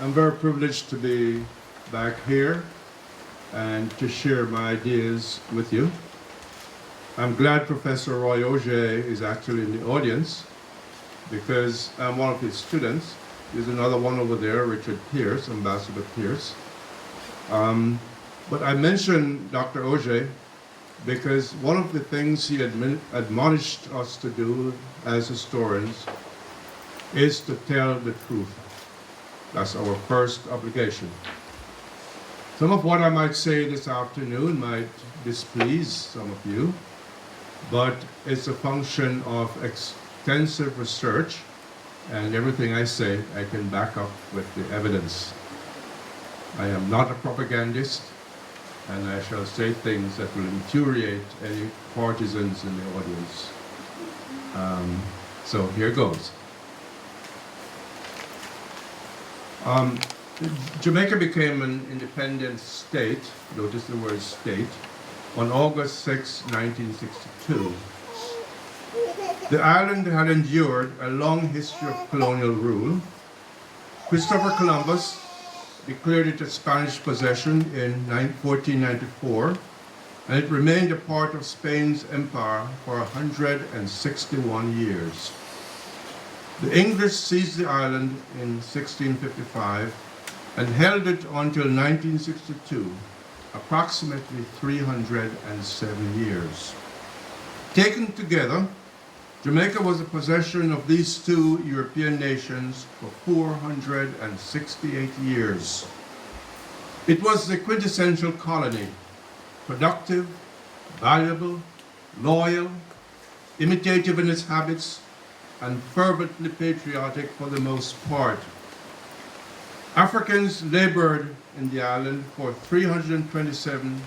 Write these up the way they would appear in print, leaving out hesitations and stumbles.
I'm very privileged to be back here and to share my ideas with you. I'm glad Professor Roy Auger is actually in the audience because I'm one of his students. There's another one over there, Richard Pierce, Ambassador Pierce. But I mentioned Dr. Auger because one of the things he admonished us to do as historians is to tell the truth. That's our first obligation. Some of what I might say this afternoon might displease some of you, but it's a function of extensive research, and everything I say I can back up with the evidence. I am not a propagandist, and I shall say things that will infuriate any partisans in the audience. So here goes. Jamaica became an independent state, notice the word state, on August 6, 1962. The island had endured a long history of colonial rule. Christopher Columbus declared it a Spanish possession in 1494, and it remained a part of Spain's empire for 161 years. The English seized the island in 1655 and held it until 1962, approximately 307 years. Taken together, Jamaica was a possession of these two European nations for 468 years. It was the quintessential colony, productive, valuable, loyal, imitative in its habits, and fervently patriotic for the most part. Africans labored in the island for 327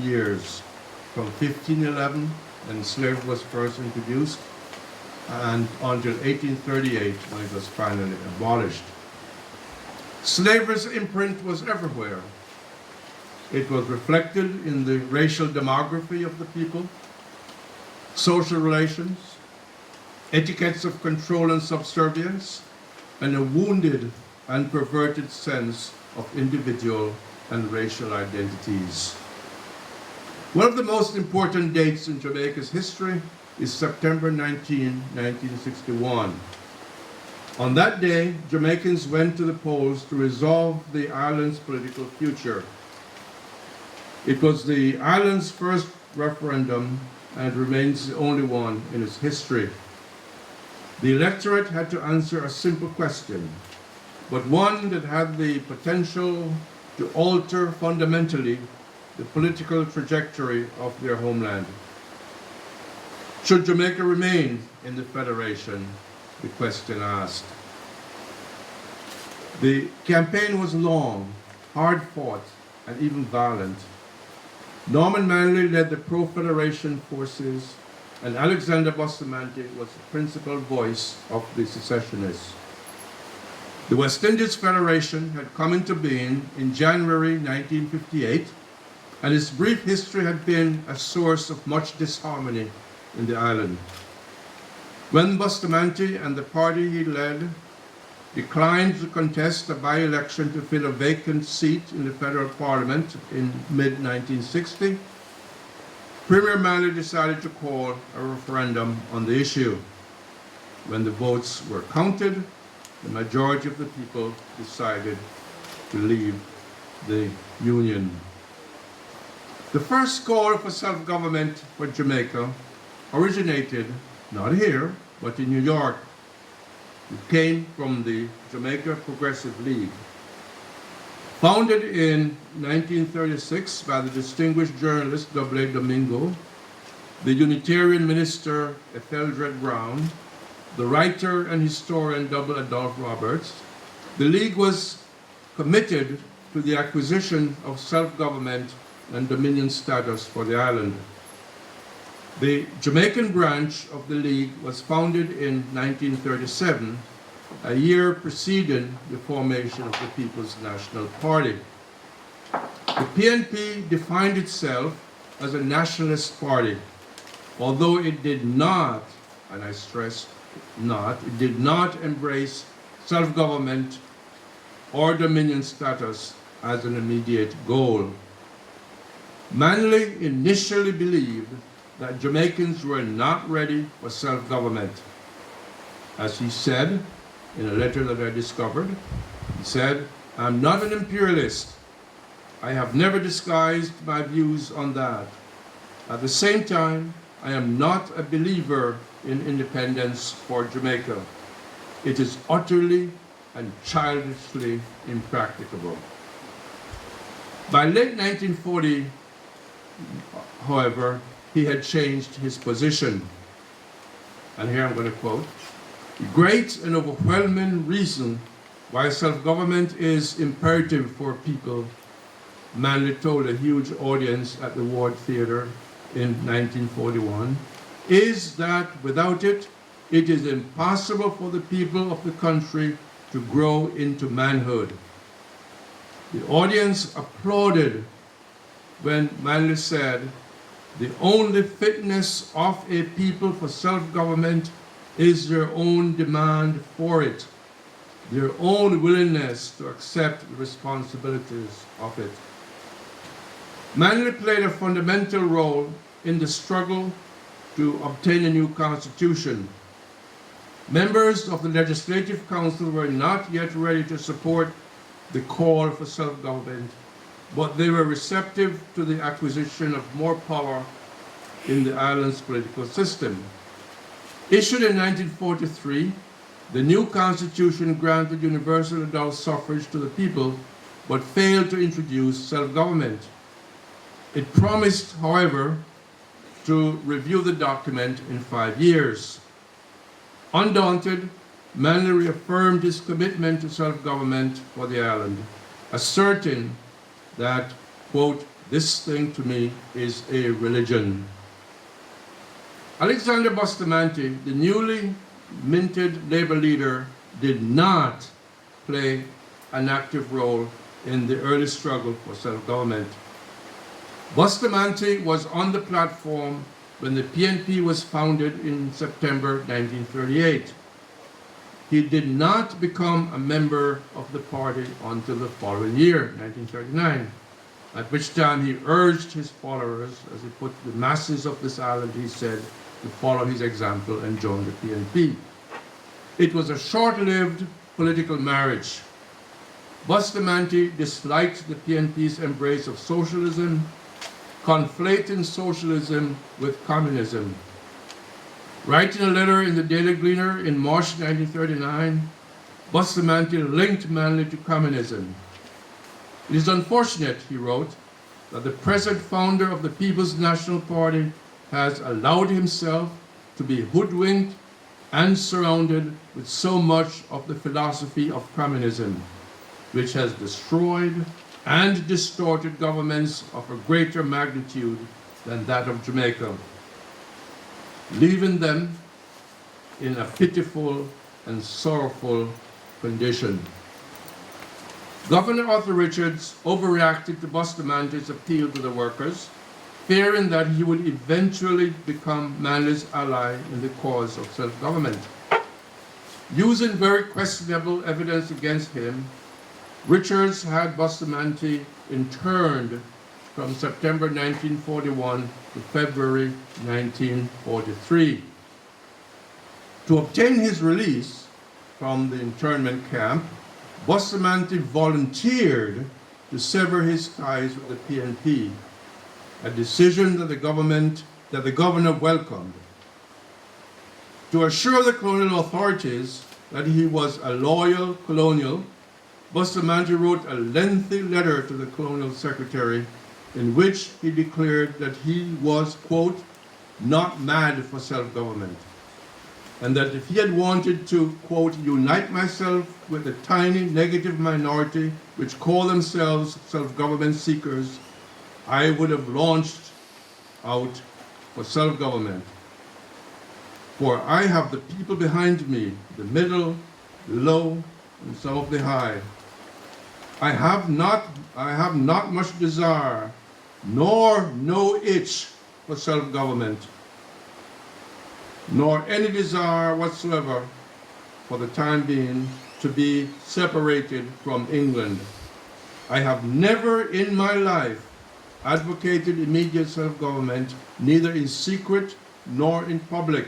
years, from 1511, when slavery was first introduced, and until 1838, when it was finally abolished. Slavery's imprint was everywhere. It was reflected in the racial demography of the people, social relations, etiquettes of control and subservience, and a wounded and perverted sense of individual and racial identities. One of the most important dates in Jamaica's history is September 19, 1961. On that day, Jamaicans went to the polls to resolve the island's political future. It was the island's first referendum and remains the only one in its history. The electorate had to answer a simple question, but one that had the potential to alter fundamentally the political trajectory of their homeland. Should Jamaica remain in the Federation? The question asked. The campaign was long, hard-fought, and even violent. Norman Manley led the pro-Federation forces, and Alexander Bustamante was the principal voice of the secessionists. The West Indies Federation had come into being in January 1958, and its brief history had been a source of much disharmony in the island. When Bustamante and the party he led declined to contest a by-election to fill a vacant seat in the federal parliament in mid-1960, Premier Manley decided to call a referendum on the issue. When the votes were counted, the majority of the people decided to leave the Union. The first call for self-government for Jamaica originated not here, but in New York. It came from the Jamaica Progressive League. Founded in 1936 by the distinguished journalist W.A. Domingo, the Unitarian minister Etheldred Brown, the writer and historian W. Adolph Roberts, the League was committed to the acquisition of self-government and dominion status for the island. The Jamaican branch of the League was founded in 1937, a year preceding the formation of the People's National Party. The PNP defined itself as a nationalist party, although it did not, and I stress not, it did not embrace self-government or dominion status as an immediate goal. Manley initially believed that Jamaicans were not ready for self-government. As he said in a letter that I discovered, he said, "I'm not an imperialist. I have never disguised my views on that. At the same time, I am not a believer in independence for Jamaica. It is utterly and childishly impracticable." By late 1940, however, he had changed his position. And here I'm going to quote, "The great and overwhelming reason why self-government is imperative for people," Manley told a huge audience at the Ward Theatre in 1941, "is that without it, it is impossible for the people of the country to grow into manhood." The audience applauded when Manley said, "The only fitness of a people for self-government is their own demand for it, their own willingness to accept the responsibilities of it." Manley played a fundamental role in the struggle to obtain a new constitution. Members of the Legislative Council were not yet ready to support the call for self-government, but they were receptive to the acquisition of more power in the island's political system. Issued in 1943, the new constitution granted universal adult suffrage to the people, but failed to introduce self-government. It promised, however, to review the document in 5 years. Undaunted, Manley reaffirmed his commitment to self-government for the island, asserting that, quote, "This thing to me is a religion." Alexander Bustamante, the newly minted labor leader, did not play an active role in the early struggle for self-government. Bustamante was on the platform when the PNP was founded in September 1938. He did not become a member of the party until the following year, 1939, at which time he urged his followers, as he put the masses of this island, he said, to follow his example and join the PNP. It was a short-lived political marriage. Bustamante disliked the PNP's embrace of socialism, conflating socialism with communism. Writing a letter in the Daily Gleaner in March 1939, Bustamante linked Manley to communism. "It is unfortunate," he wrote, "that the present founder of the People's National Party has allowed himself to be hoodwinked and surrounded with so much of the philosophy of communism, which has destroyed and distorted governments of a greater magnitude than that of Jamaica, leaving them in a pitiful and sorrowful condition." Governor Arthur Richards overreacted to Bustamante's appeal to the workers, fearing that he would eventually become Manley's ally in the cause of self-government. Using very questionable evidence against him, Richards had Bustamante interned from September 1941 to February 1943. To obtain his release from the internment camp, Bustamante volunteered to sever his ties with the PNP, a decision that the governor welcomed. To assure the colonial authorities that he was a loyal colonial, Bustamante wrote a lengthy letter to the colonial secretary in which he declared that he was, quote, "not mad for self-government," and that if he had wanted to, quote, "unite myself with a tiny negative minority which call themselves self-government seekers, I would have launched out for self-government. For I have the people behind me, the middle, the low, and some of the high. I have not much desire, nor no itch for self-government, nor any desire whatsoever for the time being to be separated from England. I have never in my life advocated immediate self-government, neither in secret nor in public.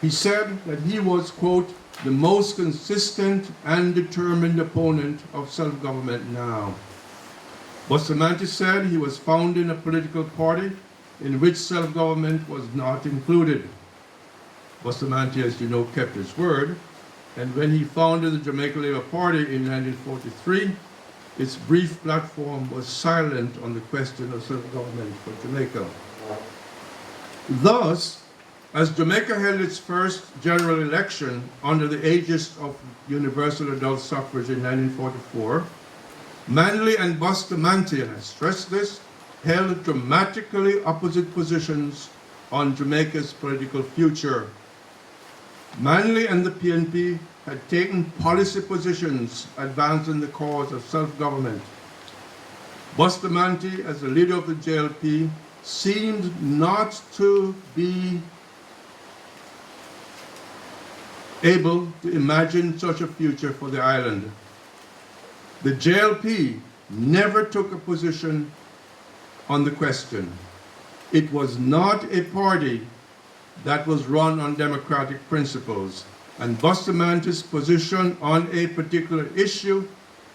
He said that he was, quote, the most consistent and determined opponent of self-government now. Bustamante said he was founding a political party in which self-government was not included. Bustamante, as you know, kept his word, and when he founded the Jamaica Labour Party in 1943, its brief platform was silent on the question of self-government for Jamaica. Thus, as Jamaica held its first general election under the aegis of universal adult suffrage in 1944, Manley and Bustamante, and I stress this, held dramatically opposite positions on Jamaica's political future. Manley and the PNP had taken policy positions advancing the cause of self-government. Bustamante, as the leader of the JLP, seemed not to be able to imagine such a future for the island. The JLP never took a position on the question. It was not a party that was run on democratic principles, and Bustamante's position on a particular issue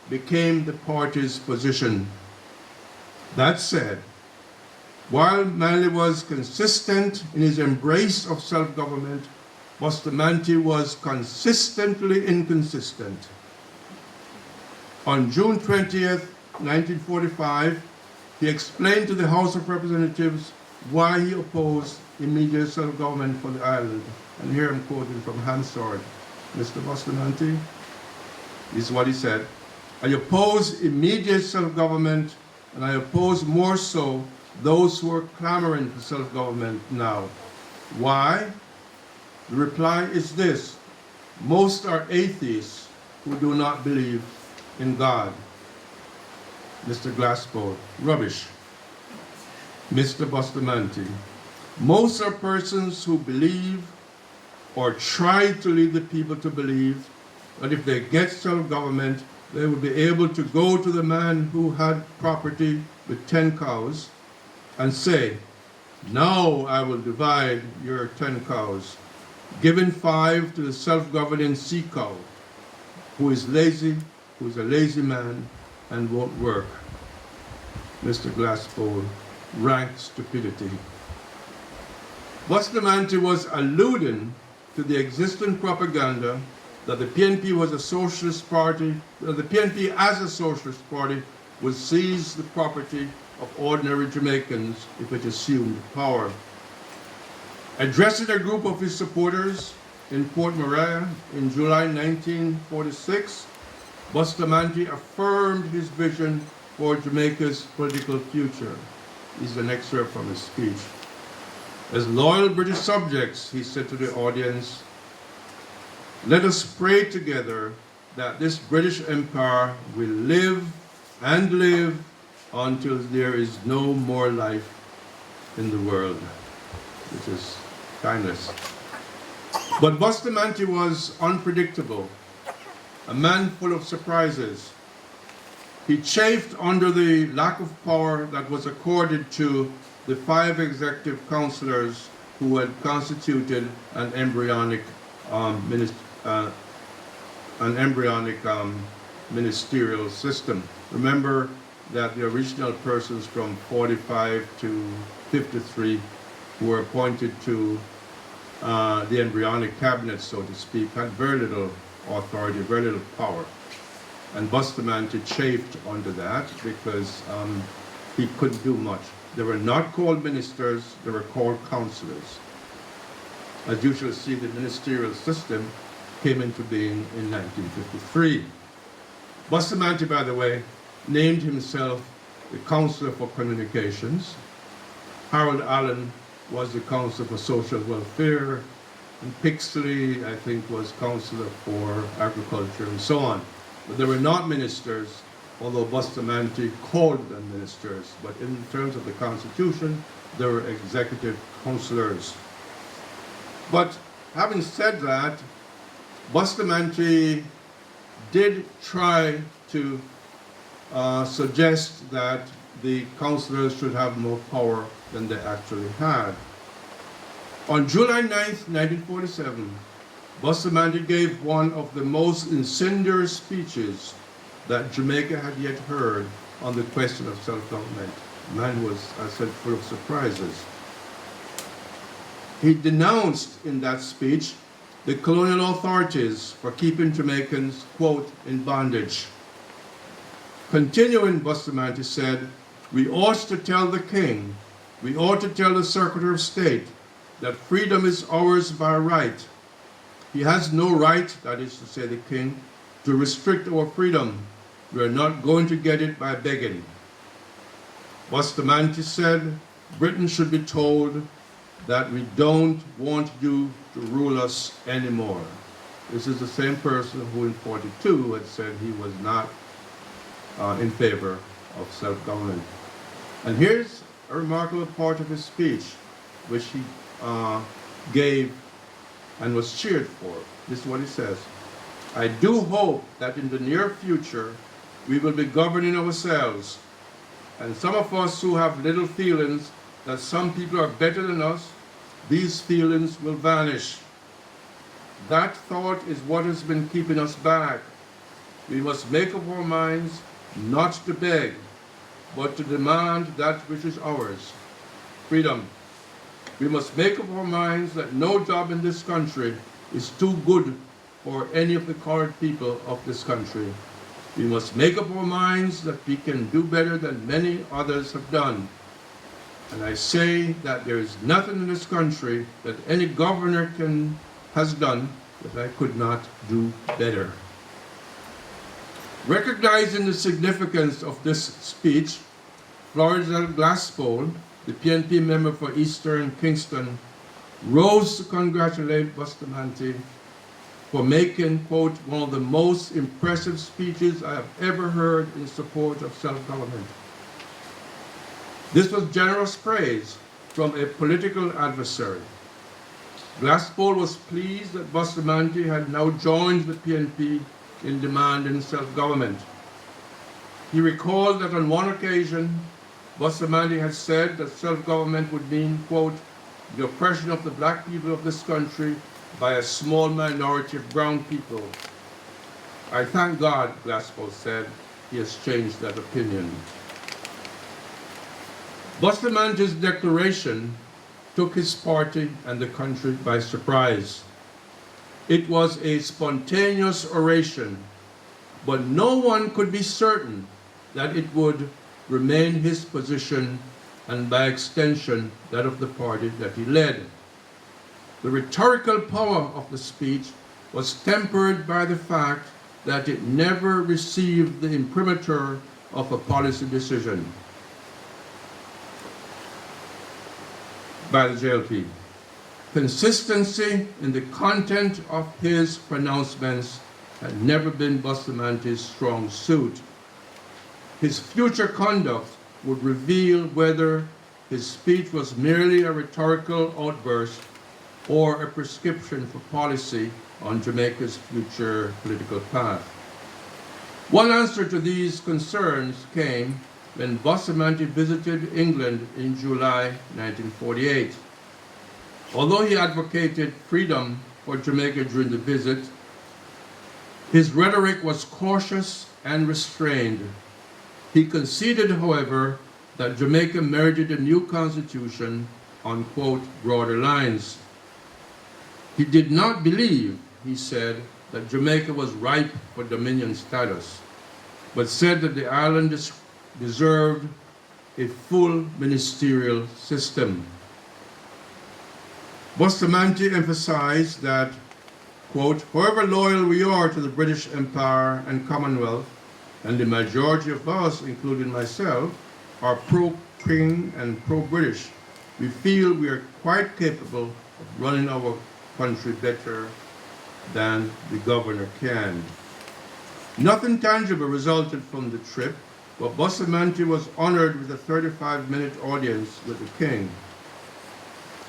became the party's position. That said, while Manley was consistent in his embrace of self-government, Bustamante was consistently inconsistent. On June 20th, 1945, he explained to the House of Representatives why he opposed immediate self-government for the island. And here I'm quoting from Hansard. Mr. Bustamante, this is what he said: I oppose immediate self-government, and I oppose more so those who are clamoring for self-government now. Why? The reply is this: most are atheists who do not believe in God. Mr. Glasspool, rubbish. Mr. Bustamante, most are persons who believe or try to lead the people to believe that if they get self-government, they will be able to go to the man who had property with 10 cows and say, now I will divide your 10 cows, giving 5 to the self-governing sea cow, who is lazy, who is a lazy man and won't work. Mr. Glasspool, rank stupidity. Bustamante was alluding to the existing propaganda that the PNP was a socialist party, that the PNP as a socialist party would seize the property of ordinary Jamaicans if it assumed power. Addressing a group of his supporters in Port Maria in July 1946, Bustamante affirmed his vision for Jamaica's political future. This is an excerpt from his speech. As loyal British subjects, he said to the audience, let us pray together that this British Empire will live and live until there is no more life in the world, which is timeless. But Bustamante was unpredictable, a man full of surprises. He chafed under the lack of power that was accorded to the 5 executive councillors who had constituted an embryonic ministerial system. Remember that the original persons from 45 to 53 who were appointed to the embryonic cabinet, so to speak, had very little authority, very little power. And Bustamante chafed under that because he couldn't do much. They were not called ministers, they were called councillors. As you shall see, the ministerial system came into being in 1953. Bustamante, by the way, named himself the Councillor for Communications. Harold Allen was the Councillor for Social Welfare, and Pixley, I think, was Councillor for Agriculture, and so on. But they were not ministers, although Bustamante called them ministers. But in terms of the Constitution, they were executive councillors. But having said that, Bustamante did try to suggest that the councillors should have more power than they actually had. On July 9th, 1947, Bustamante gave one of the most incendiary speeches that Jamaica had yet heard on the question of self-government. Man was, I said, full of surprises. He denounced in that speech the colonial authorities for keeping Jamaicans, quote, in bondage. Continuing, Bustamante said, "We ought to tell the king, we ought to tell the Secretary of State that freedom is ours by right. He has no right, that is to say the king, to restrict our freedom. We are not going to get it by begging." Bustamante said, Britain should be told that we don't want you to rule us anymore. This is the same person who in 42 had said he was not in favor of self-government. And here's a remarkable part of his speech, which he gave and was cheered for. This is what he says: "I do hope that in the near future we will be governing ourselves, and some of us who have little feelings that some people are better than us, these feelings will vanish. That thought is what has been keeping us back. We must make up our minds not to beg, but to demand that which is ours, freedom. We must make up our minds that no job in this country is too good for any of the colored people of this country. We must make up our minds that we can do better than many others have done. And I say that there is nothing in this country that any governor has done that I could not do better." Recognizing the significance of this speech, Florida Glasspool, the PNP member for Eastern Kingston, rose to congratulate Bustamante for making, quote, "one of the most impressive speeches I have ever heard in support of self-government." This was generous praise from a political adversary. Glasspool was pleased that Bustamante had now joined the PNP in demanding self-government. He recalled that on one occasion, Bustamante had said that self-government would mean, quote, "the oppression of the black people of this country by a small minority of brown people." "I thank God," Glasspool said, "he has changed that opinion." Bustamante's declaration took his party and the country by surprise. It was a spontaneous oration, but no one could be certain that it would remain his position and by extension that of the party that he led. The rhetorical power of the speech was tempered by the fact that it never received the imprimatur of a policy decision by the JLP. Consistency in the content of his pronouncements had never been Bustamante's strong suit. His future conduct would reveal whether his speech was merely a rhetorical outburst or a prescription for policy on Jamaica's future political path. One answer to these concerns came when Bustamante visited England in July 1948. Although he advocated freedom for Jamaica during the visit, his rhetoric was cautious and restrained. He conceded, however, that Jamaica merited a new constitution on, quote, broader lines. He did not believe, he said, that Jamaica was ripe for dominion status, but said that the island deserved a full ministerial system. Bustamante emphasized that, quote, however loyal we are to the British Empire and Commonwealth, and the majority of us, including myself, are pro-King and pro-British, we feel we are quite capable of running our country better than the governor can. Nothing tangible resulted from the trip, but Bustamante was honored with a 35-minute audience with the king.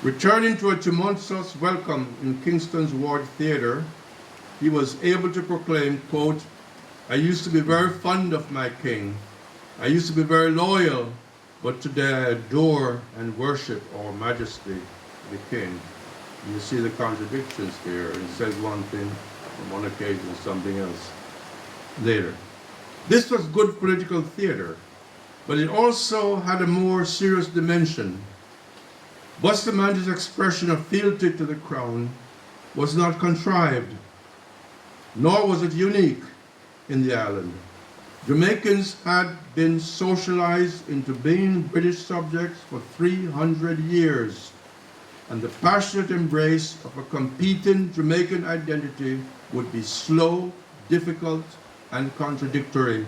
Returning to a tumultuous welcome in Kingston's Ward Theatre, he was able to proclaim, quote, "I used to be very fond of my king. I used to be very loyal, but today I adore and worship our majesty, the king." You see the contradictions here. He says one thing on one occasion, something else later. This was good political theater, but it also had a more serious dimension. Bustamante's expression of fealty to the crown was not contrived, nor was it unique in the island. Jamaicans had been socialized into being British subjects for 300 years, and the passionate embrace of a competing Jamaican identity would be slow, difficult, and contradictory.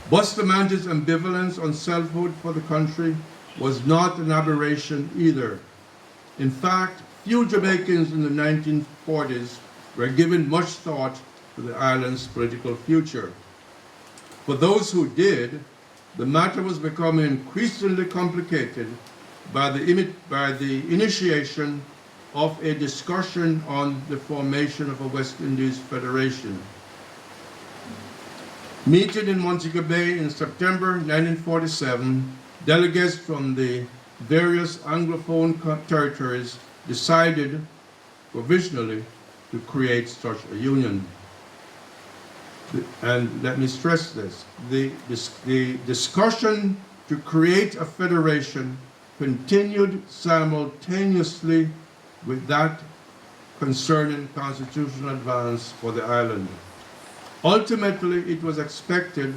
Bustamante's ambivalence on selfhood for the country was not an aberration either. In fact, few Jamaicans in the 1940s were given much thought to the island's political future. For those who did, the matter was becoming increasingly complicated by the initiation of a discussion on the formation of a West Indies Federation. Meeting in Montego Bay in September 1947, delegates from the various Anglophone territories decided provisionally to create such a union. And let me stress this, the discussion to create a federation continued simultaneously with that concerning constitutional advance for the island. Ultimately, it was expected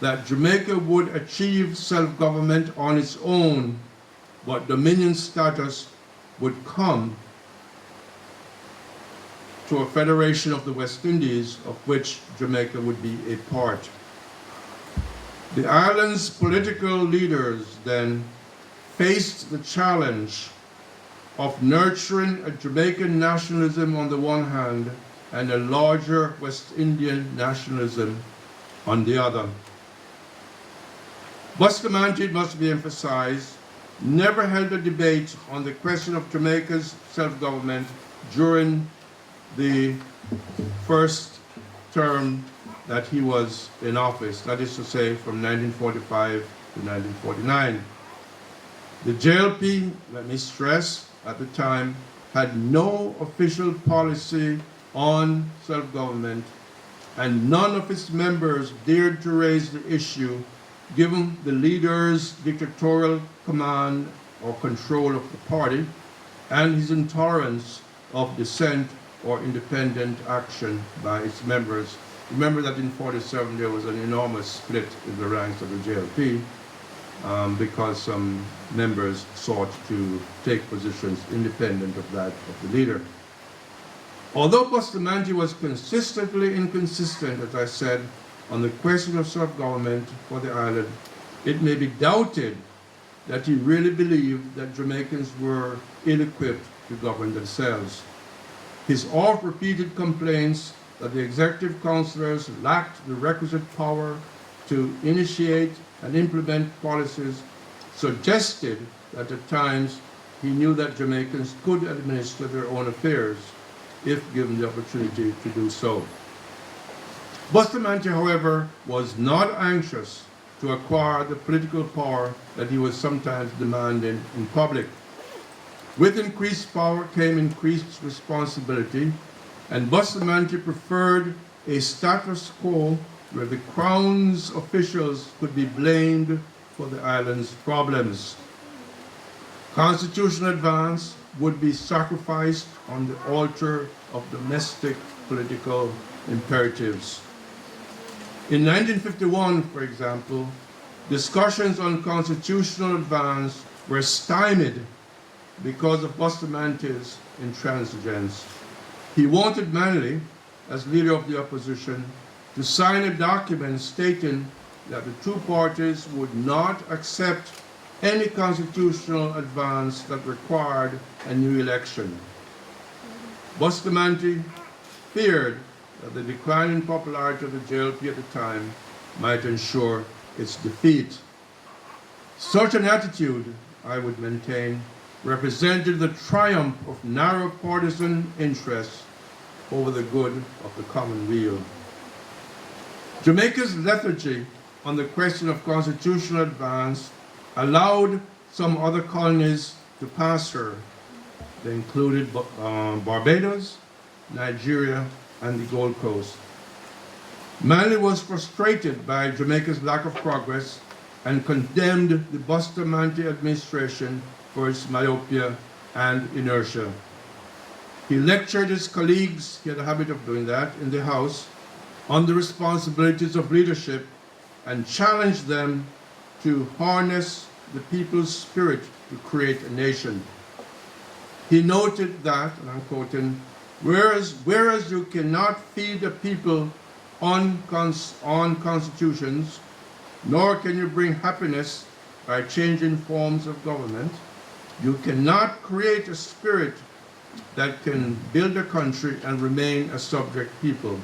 that Jamaica would achieve self-government on its own, but dominion status would come to a federation of the West Indies, of which Jamaica would be a part. The island's political leaders then faced the challenge of nurturing a Jamaican nationalism on the one hand and a larger West Indian nationalism on the other. Bustamante, it must be emphasized, never held a debate on the question of Jamaica's self-government during the first term that he was in office, that is to say from 1945 to 1949. The JLP, let me stress, at the time had no official policy on self-government, and none of its members dared to raise the issue given the leader's dictatorial command or control of the party and his intolerance of dissent or independent action by its members. Remember that in 1947 there was an enormous split in the ranks of the JLP because some members sought to take positions independent of that of the leader. Although Bustamante was consistently inconsistent, as I said, on the question of self-government for the island, it may be doubted that he really believed that Jamaicans were ill-equipped to govern themselves. His oft-repeated complaints that the executive councillors lacked the requisite power to initiate and implement policies suggested that at times he knew that Jamaicans could administer their own affairs if given the opportunity to do so. Bustamante, however, was not anxious to acquire the political power that he was sometimes demanding in public. With increased power came increased responsibility, and Bustamante preferred a status quo where the Crown's officials could be blamed for the island's problems. Constitutional advance would be sacrificed on the altar of domestic political imperatives. In 1951, for example, discussions on constitutional advance were stymied because of Bustamante's intransigence. He wanted Manley, as leader of the opposition, to sign a document stating that the two parties would not accept any constitutional advance that required a new election. Bustamante feared that the decline in popularity of the JLP at the time might ensure its defeat. Such an attitude, I would maintain, represented the triumph of narrow partisan interests over the good of the common weal. Jamaica's lethargy on the question of constitutional advance allowed some other colonies to pass her. They included Barbados, Nigeria, and the Gold Coast. Manley was frustrated by Jamaica's lack of progress and condemned the Bustamante administration for its myopia and inertia. He lectured his colleagues, he had a habit of doing that, in the House, on the responsibilities of leadership and challenged them to harness the people's spirit to create a nation. He noted that, and I'm quoting, whereas you cannot feed the people on constitutions, nor can you bring happiness by changing forms of government, you cannot create a spirit that can build a country and remain a subject people.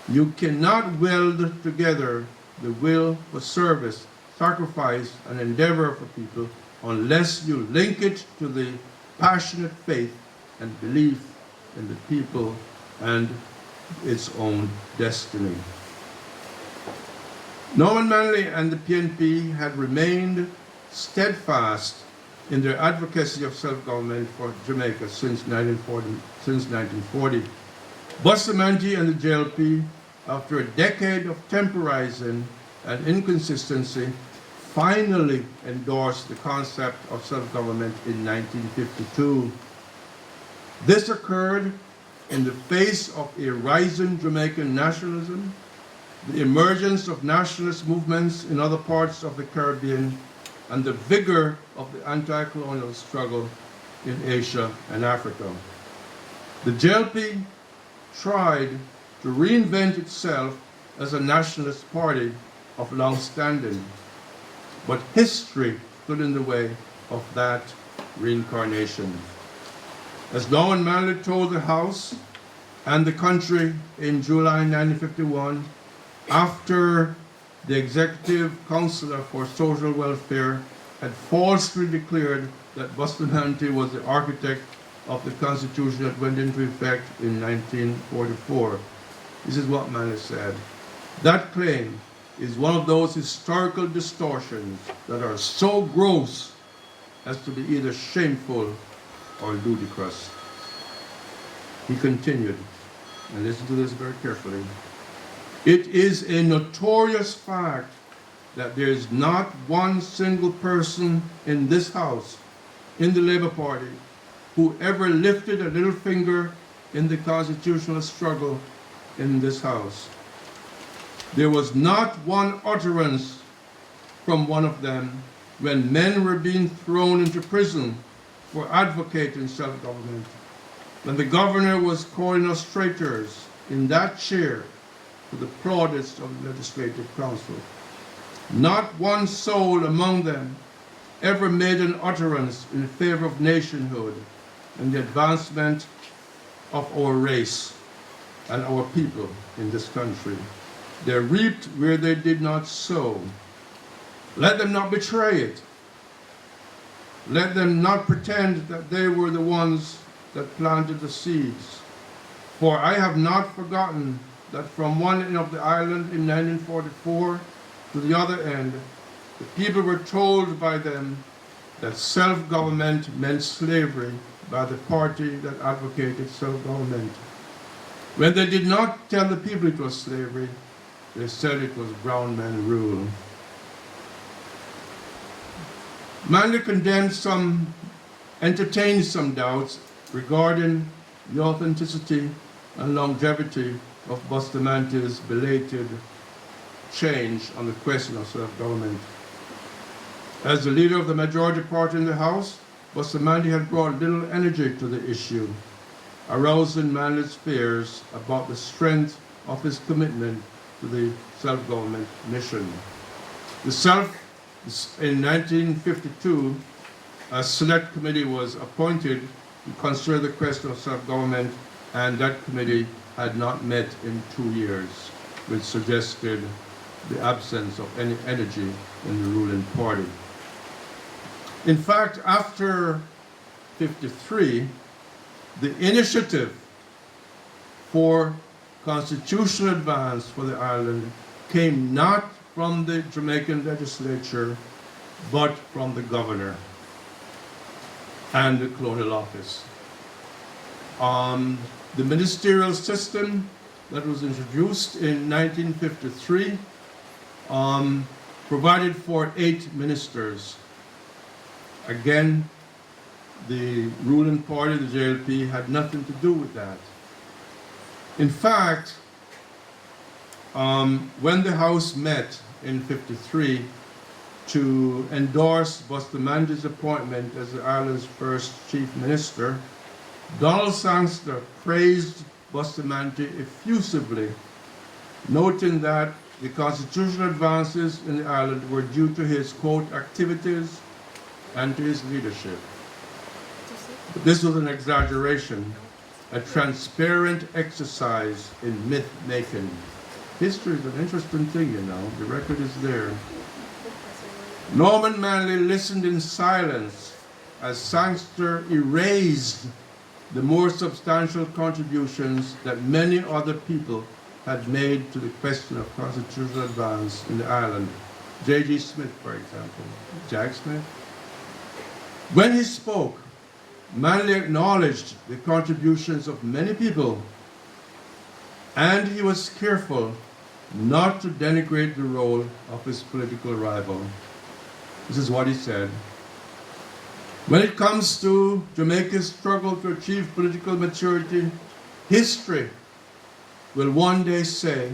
You cannot weld together the will for service, sacrifice, and endeavor for people unless you link it to the passionate faith and belief in the people and its own destiny. Norman Manley and the PNP had remained steadfast in their advocacy of self-government for Jamaica since 1940. Bustamante and the JLP, after a decade of temporizing and inconsistency, finally endorsed the concept of self-government in 1952. This occurred in the face of a rising Jamaican nationalism, the emergence of nationalist movements in other parts of the Caribbean, and the vigor of the anti-colonial struggle in Asia and Africa. The JLP tried to reinvent itself as a nationalist party of long standing, but history stood in the way of that reincarnation. As Norman Manley told the House and the country in July 1951, after the Executive Councillor for Social Welfare had falsely declared that Bustamante was the architect of the Constitution that went into effect in 1944. This is what Manley said. That claim is one of those historical distortions that are so gross as to be either shameful or ludicrous. He continued, and listen to this very carefully. It is a notorious fact that there is not one single person in this House, in the Labour Party, who ever lifted a little finger in the constitutional struggle in this House. There was not one utterance from one of them when men were being thrown into prison for advocating self-government, when the governor was calling us traitors in that chair to the plaudits of the Legislative Council. Not one soul among them ever made an utterance in favor of nationhood and the advancement of our race and our people in this country. They reaped where they did not sow. Let them not betray it. Let them not pretend that they were the ones that planted the seeds. For I have not forgotten that from one end of the island in 1944 to the other end, the people were told by them that self-government meant slavery by the party that advocated self-government. When they did not tell the people it was slavery, they said it was brown man rule. Manley entertained some doubts regarding the authenticity and longevity of Bustamante's belated change on the question of self-government. As the leader of the majority party in the House, Bustamante had brought little energy to the issue, arousing Manley's fears about the strength of his commitment to the self-government mission. In 1952, a select committee was appointed to consider the question of self-government, and that committee had not met in 2 years, which suggested the absence of any energy in the ruling party. In fact, after 53, the initiative for constitutional advance for the island came not from the Jamaican legislature, but from the governor and the colonial office. The ministerial system that was introduced in 1953 provided for 8 ministers. Again, the ruling party, the JLP, had nothing to do with that. In fact, when the House met in '53 to endorse Bustamante's appointment as the island's first chief minister, Donald Sangster praised Bustamante effusively, noting that the constitutional advances in the island were due to his, quote, activities and to his leadership. But this was an exaggeration, a transparent exercise in myth-making. History is an interesting thing, you know. The record is there. Norman Manley listened in silence as Sangster erased the more substantial contributions that many other people had made to the question of constitutional advance in the island. J.G. Smith, for example, Jack Smith. When he spoke, Manley acknowledged the contributions of many people, and he was careful not to denigrate the role of his political rival. This is what he said. When it comes to Jamaica's struggle to achieve political maturity, history will one day say,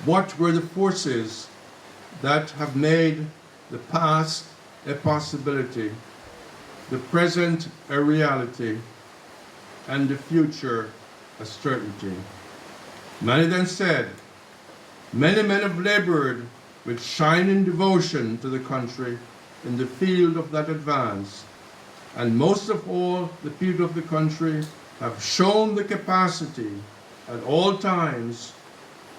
what were the forces that have made the past a possibility, the present a reality, and the future a certainty? Manley then said, many men have labored with shining devotion to the country in the field of that advance, and most of all, the people of the country have shown the capacity at all times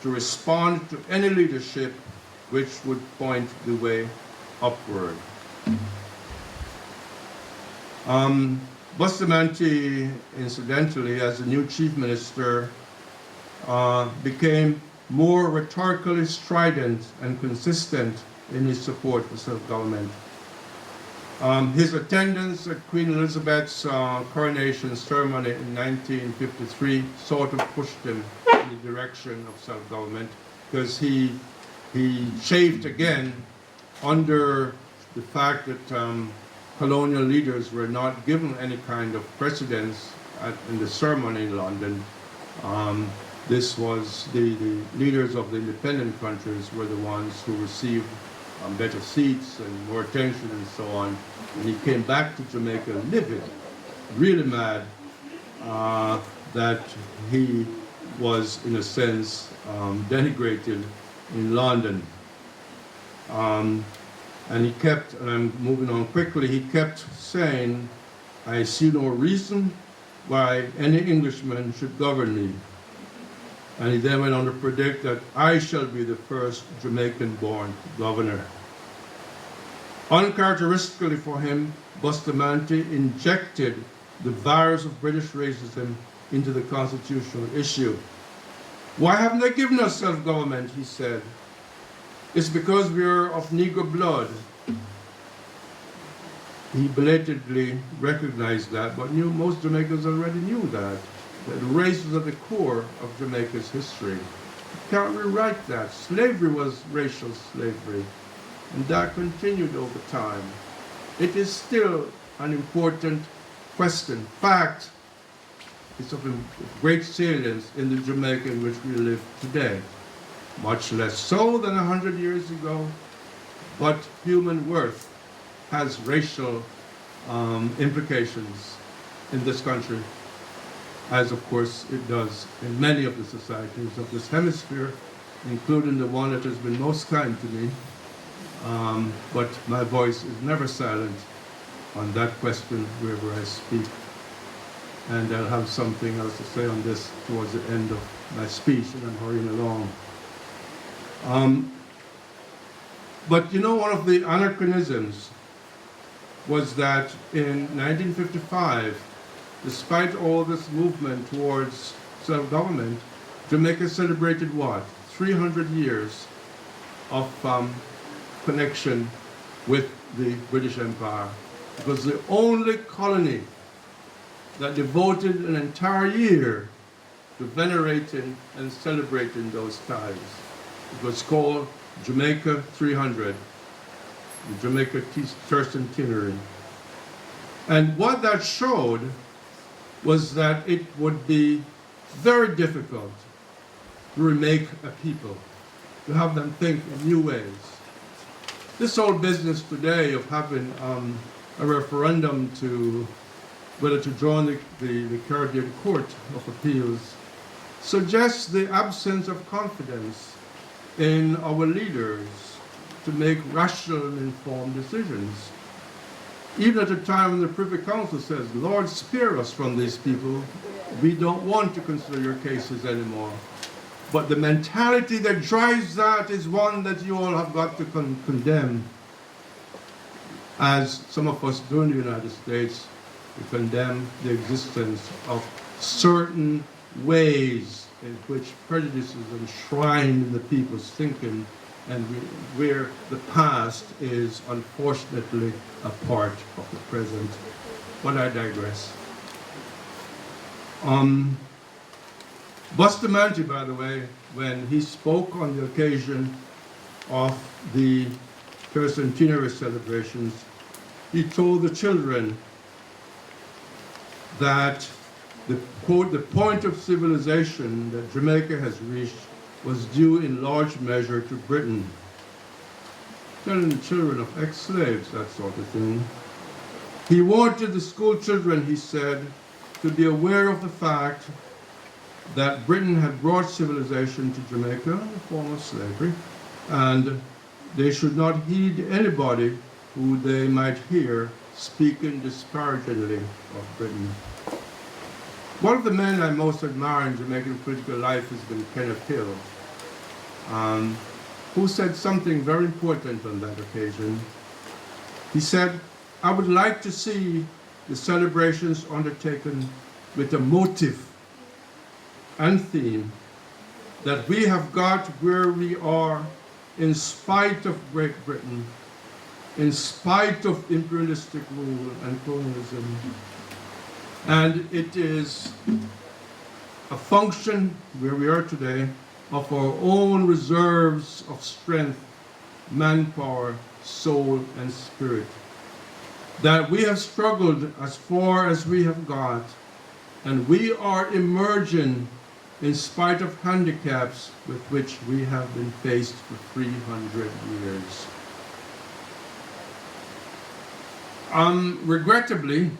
to respond to any leadership which would point the way upward. Bustamante, incidentally, as the new chief minister, became more rhetorically strident and consistent in his support for self-government. His attendance at Queen Elizabeth's coronation ceremony in 1953 sort of pushed him in the direction of self-government, because he chafed again under the fact that colonial leaders were not given any kind of precedence in the ceremony in London. This was the leaders of the independent countries were the ones who received better seats and more attention and so on. And he came back to Jamaica livid, really mad that he was, in a sense, denigrated in London. And he kept, and I'm moving on quickly, he kept saying, I see no reason why any Englishman should govern me. And he then went on to predict that I shall be the first Jamaican-born governor. Uncharacteristically for him, Bustamante injected the virus of British racism into the constitutional issue. Why haven't they given us self-government, he said. It's because we're of Negro blood. He belatedly recognized that, but most Jamaicans already knew that race was at the core of Jamaica's history. You can't rewrite that. Slavery was racial slavery, and that continued over time. It is still an important question. Fact, it's of great salience in the Jamaica in which we live today. Much less so than 100 years ago, but human worth has racial implications in this country, as of course it does in many of the societies of this hemisphere, including the one that has been most kind to me. But my voice is never silent on that question wherever I speak. And I'll have something else to say on this towards the end of my speech, and I'm hurrying along. But you know, one of the anachronisms was that in 1955, despite all this movement towards self-government, Jamaica celebrated what? 300 years of connection with the British Empire. It was the only colony that devoted an entire year to venerating and celebrating those ties. It was called Jamaica 300, the Jamaica Tercentenary. And what that showed was that it would be very difficult to remake a people, to have them think in new ways. This whole business today of having a referendum to whether to join the Caribbean Court of Appeals suggests the absence of confidence in our leaders to make rational and informed decisions. Even at a time when the Privy Council says, Lord, spare us from these people, we don't want to consider your cases anymore. But the mentality that drives that is one that you all have got to condemn. As some of us do in the United States, we condemn the existence of certain ways in which prejudice is enshrined in the people's thinking, and where the past is unfortunately a part of the present. But I digress. Bustamante, by the way, when he spoke on the occasion of the tercentenary celebrations, he told the children that the point of civilization that Jamaica has reached was due in large measure to Britain. Telling the children of ex-slaves, that sort of thing. He wanted the school children, he said, to be aware of the fact that Britain had brought civilization to Jamaica in the form of slavery, and they should not heed anybody who they might hear speaking disparagingly of Britain. One of the men I most admire in Jamaican political life has been Kenneth Hill, who said something very important on that occasion. He said, I would like to see the celebrations undertaken with a motive and theme that we have got where we are in spite of Great Britain, in spite of imperialistic rule and colonialism. And it is a function where we are today of our own reserves of strength, manpower, soul, and spirit. That we have struggled as far as we have got, and we are emerging in spite of handicaps with which we have been faced for 300 years. Regrettably,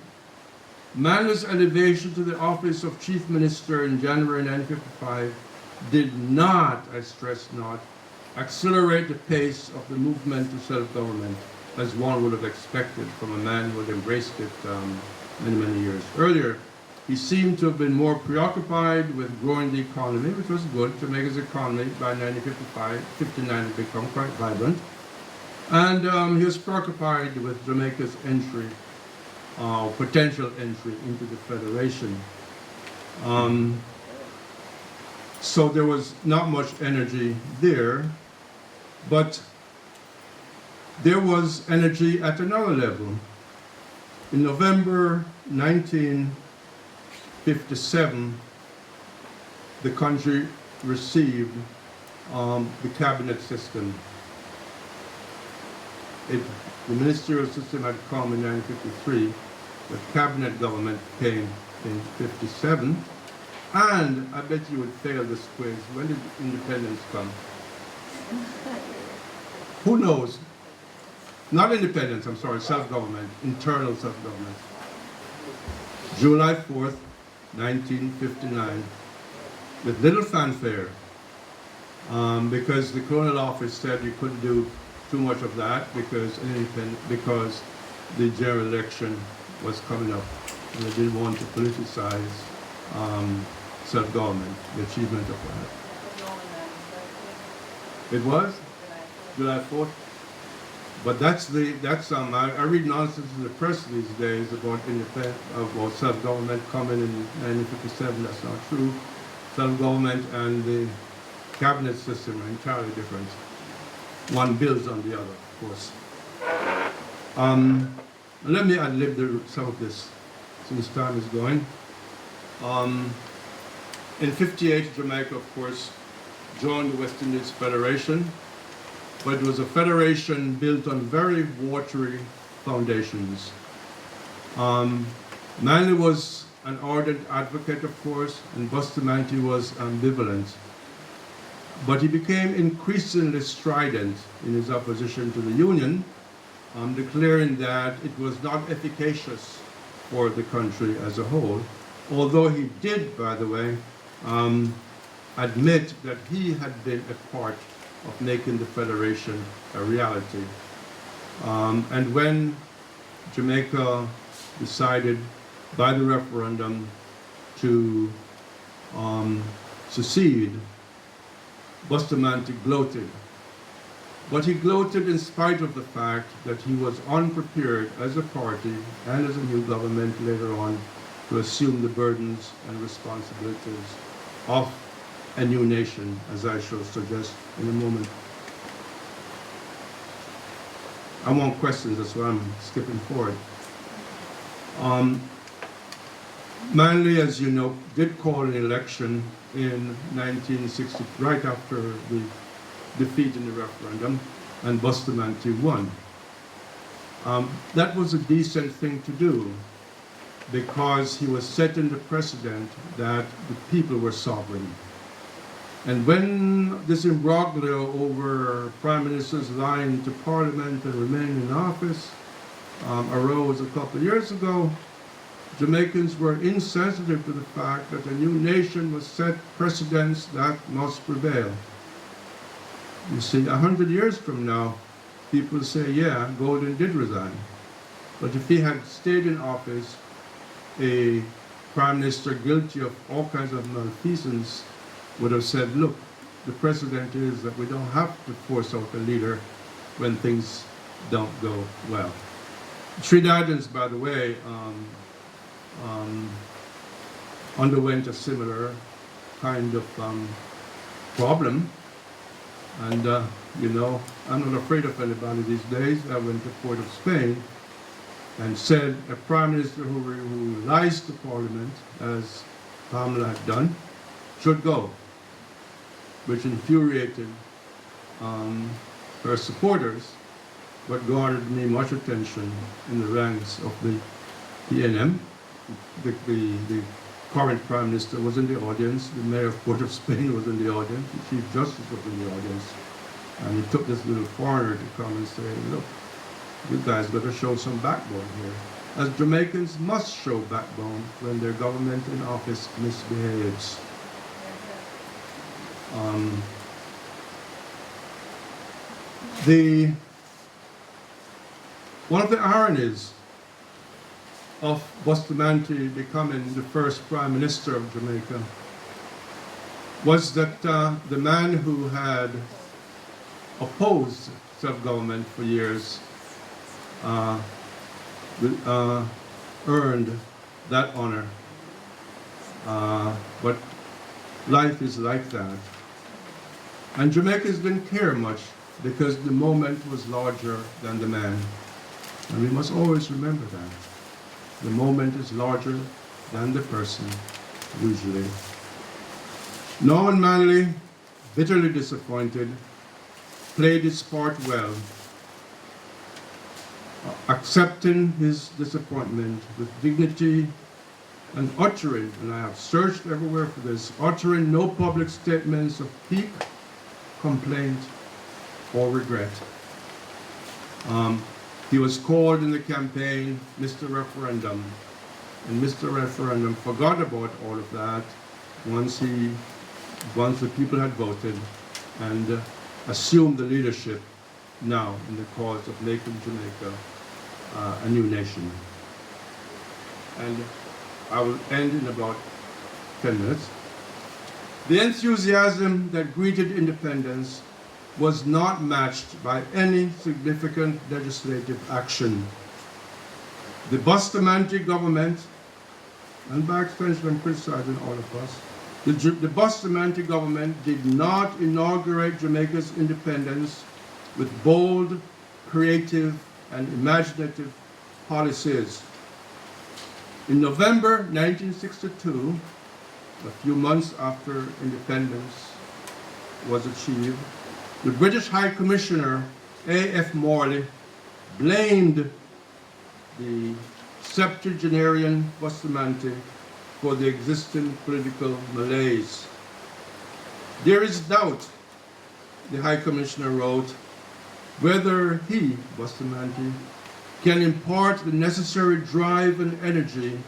Manley's elevation to the office of Chief Minister in January 1955 did not, I stress not, accelerate the pace of the movement to self-government as one would have expected from a man who had embraced it many, many years earlier. He seemed to have been more preoccupied with growing the economy, which was good. Jamaica's economy by 1959 had become quite vibrant. And he was preoccupied with Jamaica's entry, potential entry into the Federation. So there was not much energy there, but there was energy at another level. In November 1957, the country received the cabinet system. The ministerial system had come in 1953, the cabinet government came in 57, and I bet you would fail this quiz. When did independence come? Who knows? Not independence, I'm sorry, self-government, internal self-government. July 4th, 1959, with little fanfare, because the colonial office said you couldn't do too much of that because the general election was coming up, and they didn't want to politicize self-government, the achievement of that. It was? July 4th? But I read nonsense in the press these days about self-government coming in 1957. That's not true. Self-government and the cabinet system are entirely different. One builds on the other, of course. Let me ad-lib some of this, since time is going. In '58, Jamaica, of course, joined the West Indies Federation, but it was a federation built on very watery foundations. Manley was an ardent advocate, of course, and Bustamante was ambivalent. But he became increasingly strident in his opposition to the Union, declaring that it was not efficacious for the country as a whole, although he did, by the way, admit that he had been a part of making the Federation a reality. And when Jamaica decided by the referendum to secede, Bustamante gloated. But he gloated in spite of the fact that he was unprepared as a party and as a new government later on to assume the burdens and responsibilities of a new nation, as I shall suggest in a moment. I want questions, that's why I'm skipping forward. Manley, as you know, did call an election in 1960, right after the defeat in the referendum, and Bustamante won. That was a decent thing to do, because he was setting the precedent that the people were sovereign. And when this imbroglio over Prime Minister's lying to Parliament and remaining in office arose a couple of years ago, Jamaicans were insensitive to the fact that a new nation must set precedents that must prevail. You see, 100 years from now, people say, yeah, Golden did resign. But if he had stayed in office, a prime minister guilty of all kinds of malfeasance would have said, look, the precedent is that we don't have to force out a leader when things don't go well. Trinidadians, by the way, underwent a similar kind of problem. And, you know, I'm not afraid of anybody these days. I went to Port of Spain and said a prime minister who lies to Parliament, as Palmer had done, should go, which infuriated her supporters, but garnered me much attention in the ranks of the PNM. The current prime minister was in the audience, the mayor of Port of Spain was in the audience, the chief justice was in the audience, and he took this little foreigner to come and say, look, you guys got to show some backbone here, as Jamaicans must show backbone when their government in office misbehaves. One of the ironies of Bustamante becoming the first prime minister of Jamaica was that the man who had opposed self-government for years earned that honor. But life is like that. And Jamaicans didn't care much because the moment was larger than the man. And we must always remember that. The moment is larger than the person, usually. Norman Manley, bitterly disappointed, played his part well, accepting his disappointment with dignity and uttering, and I have searched everywhere for this, uttering no public statements of pique, complaint, or regret. He was called in the campaign Mr. Referendum, and Mr. Referendum forgot about all of that once the people had voted and assumed the leadership now in the cause of making Jamaica a new nation. And I will end in about 10 minutes. The enthusiasm that greeted independence was not matched by any significant legislative action. The Bustamante government, and by extension I'm criticizing all of us, the Bustamante government did not inaugurate Jamaica's independence with bold, creative, and imaginative policies. In November 1962, a few months after independence was achieved, the British High Commissioner A.F. Manley blamed the septuagenarian Bustamante for the existing political malaise. There is doubt, the High Commissioner wrote, whether he, Bustamante, can impart the necessary drive and energy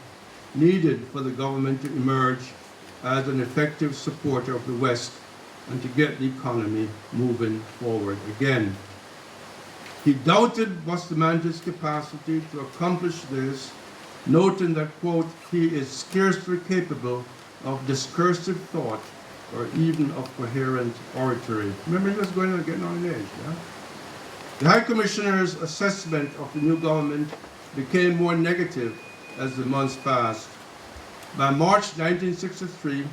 needed for the government to emerge as an effective supporter of the West and to get the economy moving forward again. He doubted Bustamante's capacity to accomplish this, noting that, quote, he is scarcely capable of discursive thought or even of coherent oratory. Remember, he was going on getting on in age, yeah? The High Commissioner's assessment of the new government became more negative as the months passed. By March 1963,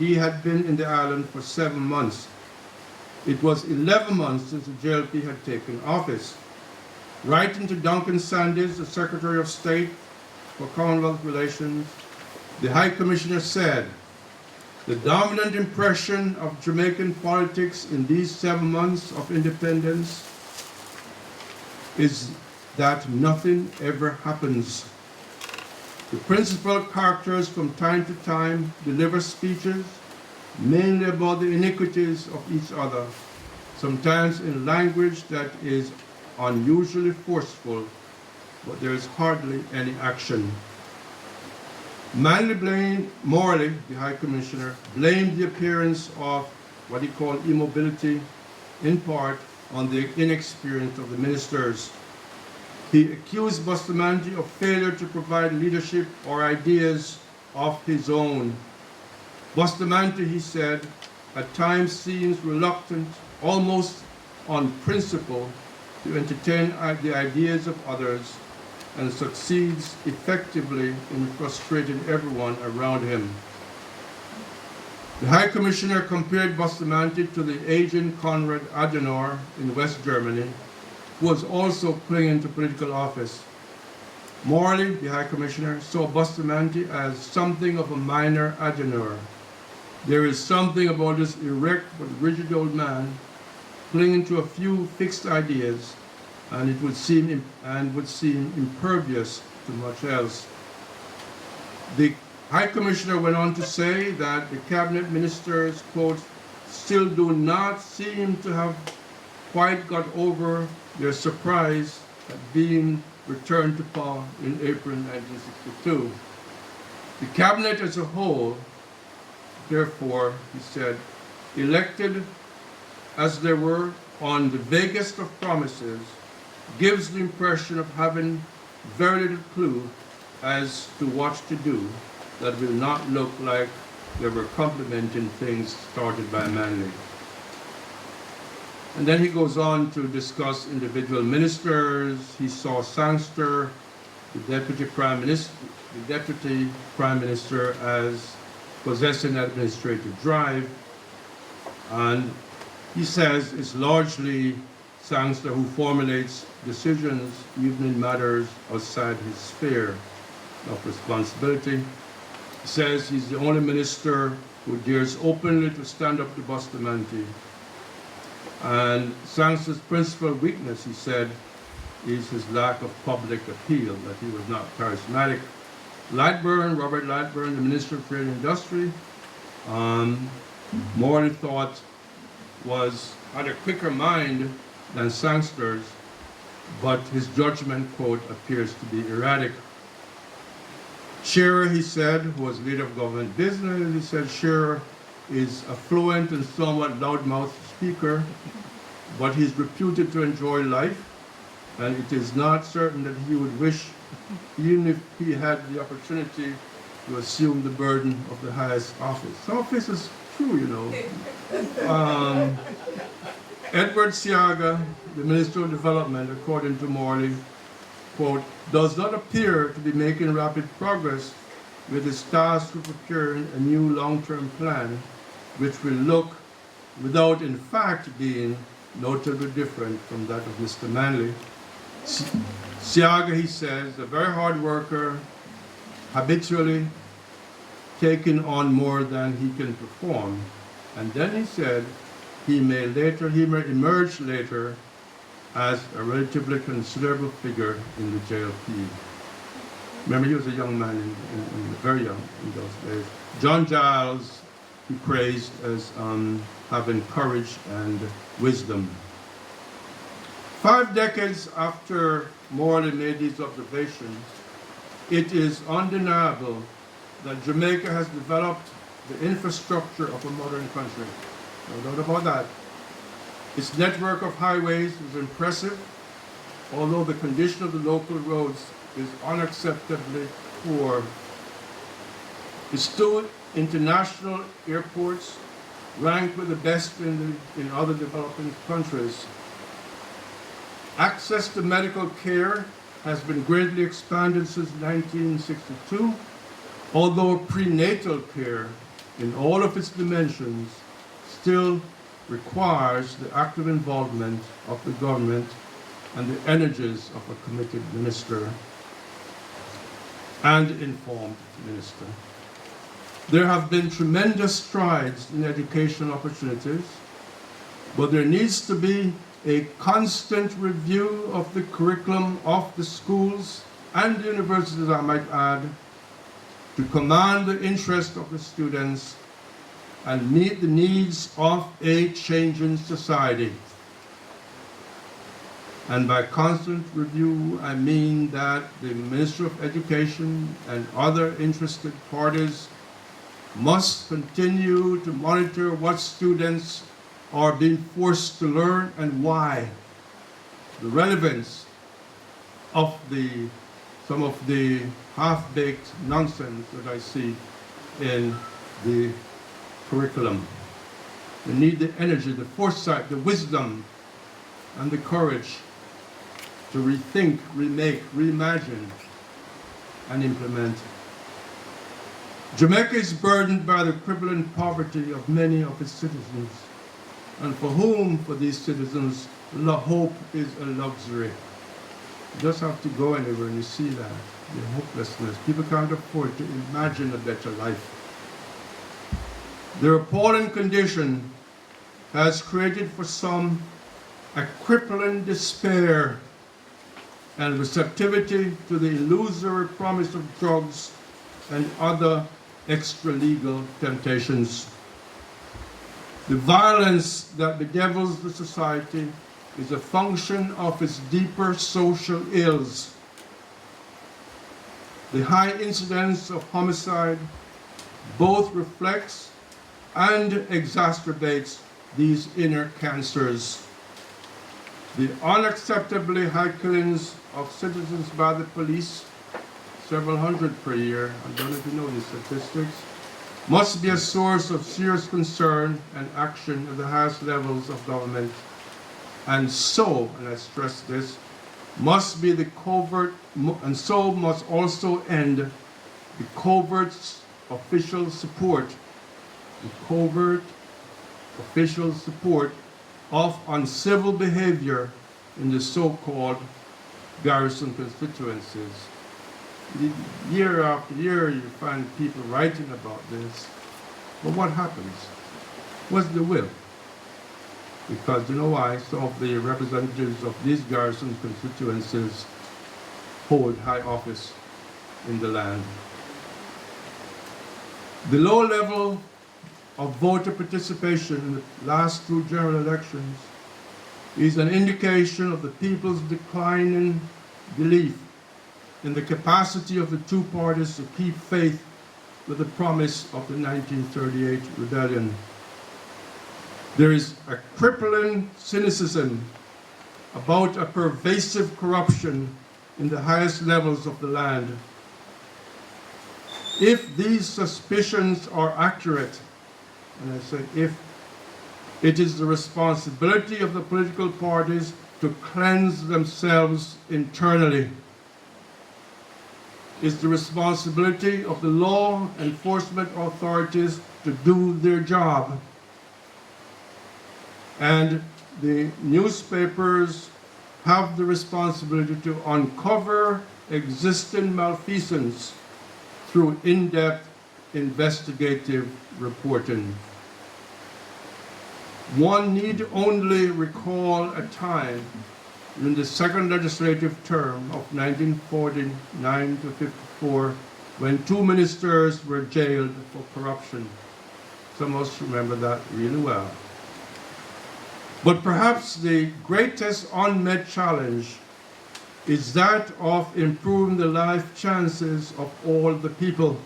he had been in the island for 7 months. It was 11 months since the JLP had taken office. Writing to Duncan Sandys, the Secretary of State for Commonwealth Relations, the High Commissioner said, the dominant impression of Jamaican politics in these 7 months of independence is that nothing ever happens. The principal characters from time to time deliver speeches, mainly about the iniquities of each other, sometimes in language that is unusually forceful, but there is hardly any action. Manley, the High Commissioner, blamed the appearance of what he called immobility, in part on the inexperience of the ministers. He accused Bustamante of failure to provide leadership or ideas of his own. Bustamante, he said, at times seems reluctant, almost on principle, to entertain the ideas of others and succeeds effectively in frustrating everyone around him. The High Commissioner compared Bustamante to the aging Konrad Adenauer in West Germany, who was also clinging to political office. Manley, the High Commissioner, saw Bustamante as something of a minor Adenauer. There is something about this erect but rigid old man clinging to a few fixed ideas, and it would seem impervious to much else. The High Commissioner went on to say that the cabinet ministers, quote, still do not seem to have quite got over their surprise at being returned to power in April 1962. The cabinet as a whole, therefore, he said, elected as they were on the vaguest of promises, gives the impression of having very little clue as to what to do that will not look like they were complementing things started by Manley. And then he goes on to discuss individual ministers. He saw Sangster, the deputy prime minister, as possessing administrative drive, and he says it's largely Sangster who formulates decisions even in matters outside his sphere of responsibility. He says he's the only minister who dares openly to stand up to Bustamante. And Sangster's principal weakness, he said, is his lack of public appeal, that he was not charismatic. Robert Lightburn, the Minister of Trade and Industry, Manley thought had a quicker mind than Sangster's, but his judgment, quote, appears to be erratic. Shearer, he said, who was leader of government business, he said Shearer is a fluent and somewhat loudmouthed speaker, but he's reputed to enjoy life, and it is not certain that he would wish, even if he had the opportunity, to assume the burden of the highest office. Some of this is true, you know. Edward Siaga, the Minister of Development, according to Morley, quote, does not appear to be making rapid progress with his task of procuring a new long-term plan, which will look, without in fact being notably different from that of Mr. Manley. Siaga, he says, a very hard worker, habitually taking on more than he can perform. And then he said he may emerge later as a relatively considerable figure in the JLP. Remember, he was a young man, very young in those days. John Giles, he praised as having courage and wisdom. 5 decades after Morley made these observations, it is undeniable that Jamaica has developed the infrastructure of a modern country. No doubt about that. Its network of highways is impressive, although the condition of the local roads is unacceptably poor. Its 2 international airports rank with the best in other developing countries. Access to medical care has been greatly expanded since 1962, although prenatal care in all of its dimensions still requires the active involvement of the government and the energies of a committed minister and informed minister. There have been tremendous strides in educational opportunities, but there needs to be a constant review of the curriculum of the schools and the universities, I might add, to command the interest of the students and meet the needs of a changing society. And by constant review, I mean that the Minister of Education and other interested parties must continue to monitor what students are being forced to learn and why. The relevance of some of the half-baked nonsense that I see in the curriculum. They need the energy, the foresight, the wisdom, and the courage to rethink, remake, reimagine, and implement. Jamaica is burdened by the crippling poverty of many of its citizens, and for these citizens, hope is a luxury. You just have to go anywhere and you see that, the hopelessness. People can't afford to imagine a better life. Their appalling condition has created for some a crippling despair and receptivity to the illusory promise of drugs and other extra-legal temptations. The violence that bedevils the society is a function of its deeper social ills. The high incidence of homicide both reflects and exacerbates these inner cancers. The unacceptably high killings of citizens by the police, several hundred per year, I don't know if you know these statistics, must be a source of serious concern and action at the highest levels of government. And so, and I stress this, must be the covert, and so must also end the covert official support of uncivil behavior in the so-called garrison constituencies. Year after year, you find people writing about this. But what happens? What's the will? Because you know why? Some of the representatives of these garrison constituencies hold high office in the land. The low level of voter participation in the last 2 general elections is an indication of the people's declining belief in the capacity of the 2 parties to keep faith with the promise of the 1938 rebellion. There is a crippling cynicism about a pervasive corruption in the highest levels of the land. If these suspicions are accurate, and I say if, It is the responsibility of the political parties to cleanse themselves internally. It's the responsibility of the law enforcement authorities to do their job. And the newspapers have the responsibility to uncover existing malfeasance through in-depth investigative reporting. One need only recall a time in the second legislative term of 1949 to 54 when 2 ministers were jailed for corruption. Some of us remember that really well. But perhaps the greatest unmet challenge is that of improving the life chances of all the people.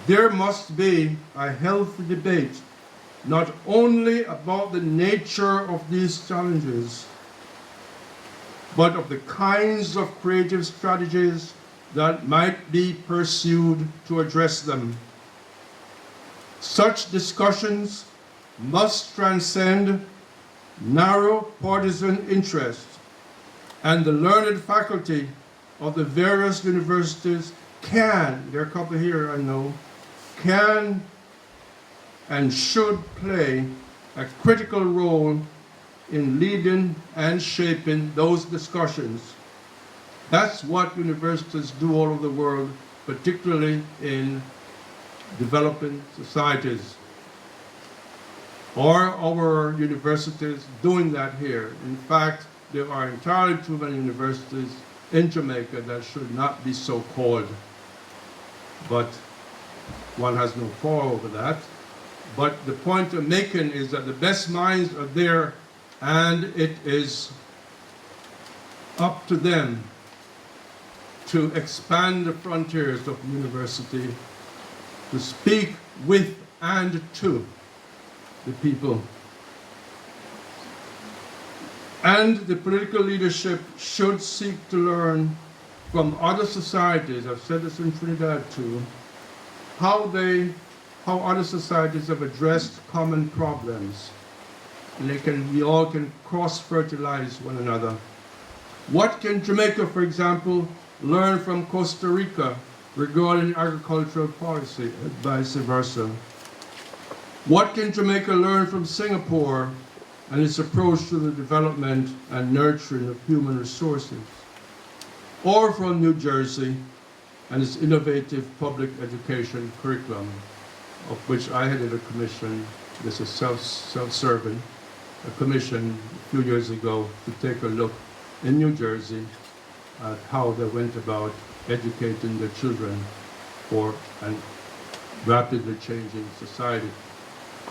There must be a healthy debate not only about the nature of these challenges, but of the kinds of creative strategies that might be pursued to address them. Such discussions must transcend narrow partisan interests, and the learned faculty of the various universities can, there are a couple here I know, can and should play a critical role in leading and shaping those discussions. That's what universities do all over the world, particularly in developing societies. Are our universities doing that here? In fact, there are entirely too many universities in Jamaica that should not be so called. But one has no power over that. But the point I'm making is that the best minds are there, and it is up to them to expand the frontiers of the university, to speak with and to the people. And the political leadership should seek to learn from other societies, I've said this in Trinidad too, how other societies have addressed common problems. And we all can cross-fertilize one another. What can Jamaica, for example, learn from Costa Rica regarding agricultural policy and vice versa? What can Jamaica learn from Singapore and its approach to the development and nurturing of human resources? Or from New Jersey and its innovative public education curriculum, of which I headed a commission, this is self-serving, a commission a few years ago to take a look in New Jersey at how they went about educating their children for a rapidly changing society.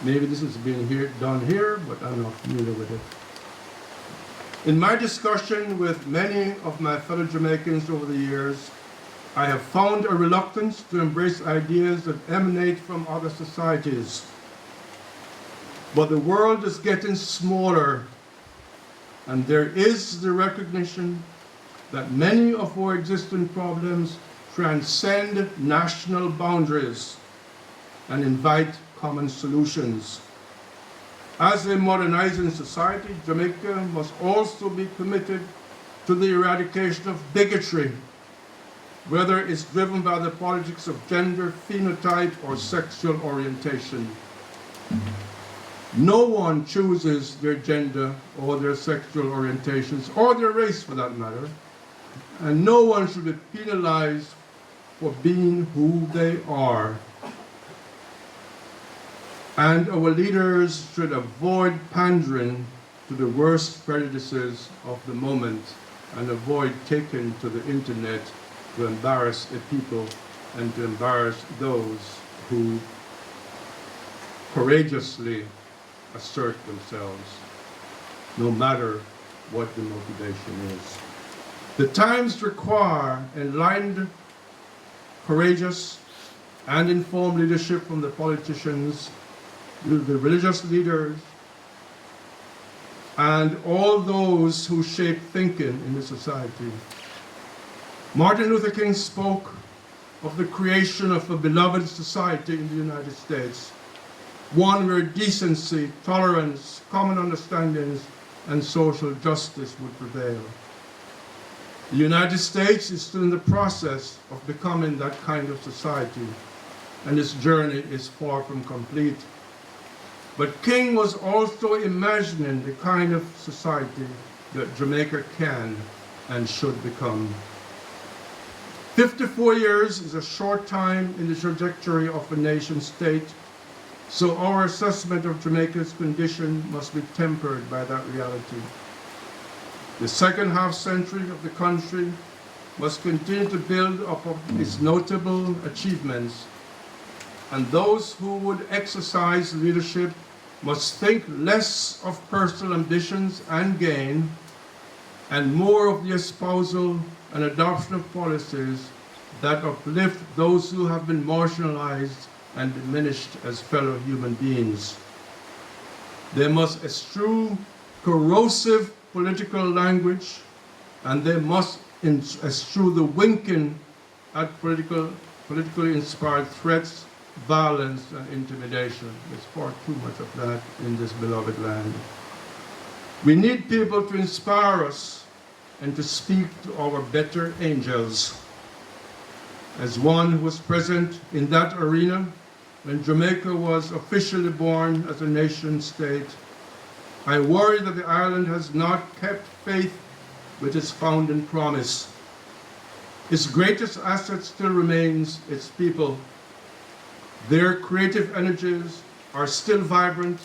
Maybe this is being done here, but I'm not familiar with it. In my discussion with many of my fellow Jamaicans over the years, I have found a reluctance to embrace ideas that emanate from other societies. But the world is getting smaller, and there is the recognition that many of our existing problems transcend national boundaries and invite common solutions. As a modernizing society, Jamaica must also be committed to the eradication of bigotry, whether it's driven by the politics of gender, phenotype, or sexual orientation. No one chooses their gender or their sexual orientations, or their race for that matter, and no one should be penalized for being who they are. And our leaders should avoid pandering to the worst prejudices of the moment and avoid taking to the internet to embarrass a people and to embarrass those who courageously assert themselves, no matter what the motivation is. The times require enlightened, courageous, and informed leadership from the politicians, the religious leaders, and all those who shape thinking in the society. Martin Luther King spoke of the creation of a beloved society in the United States. one where decency, tolerance, common understandings, and social justice would prevail. The United States is still in the process of becoming that kind of society, and its journey is far from complete. But King was also imagining the kind of society that Jamaica can and should become. 54 years is a short time in the trajectory of a nation state, so our assessment of Jamaica's condition must be tempered by that reality. The second half century of the country must continue to build upon its notable achievements, and those who would exercise leadership must think less of personal ambitions and gain, and more of the espousal and adoption of policies that uplift those who have been marginalized and diminished as fellow human beings. They must eschew corrosive political language, and they must eschew the winking at politically inspired threats, violence, and intimidation. There's far too much of that in this beloved land. We need people to inspire us and to speak to our better angels. As one who was present in that arena when Jamaica was officially born as a nation state, I worry that the island has not kept faith with its founding promise. Its greatest asset still remains its people. Their creative energies are still vibrant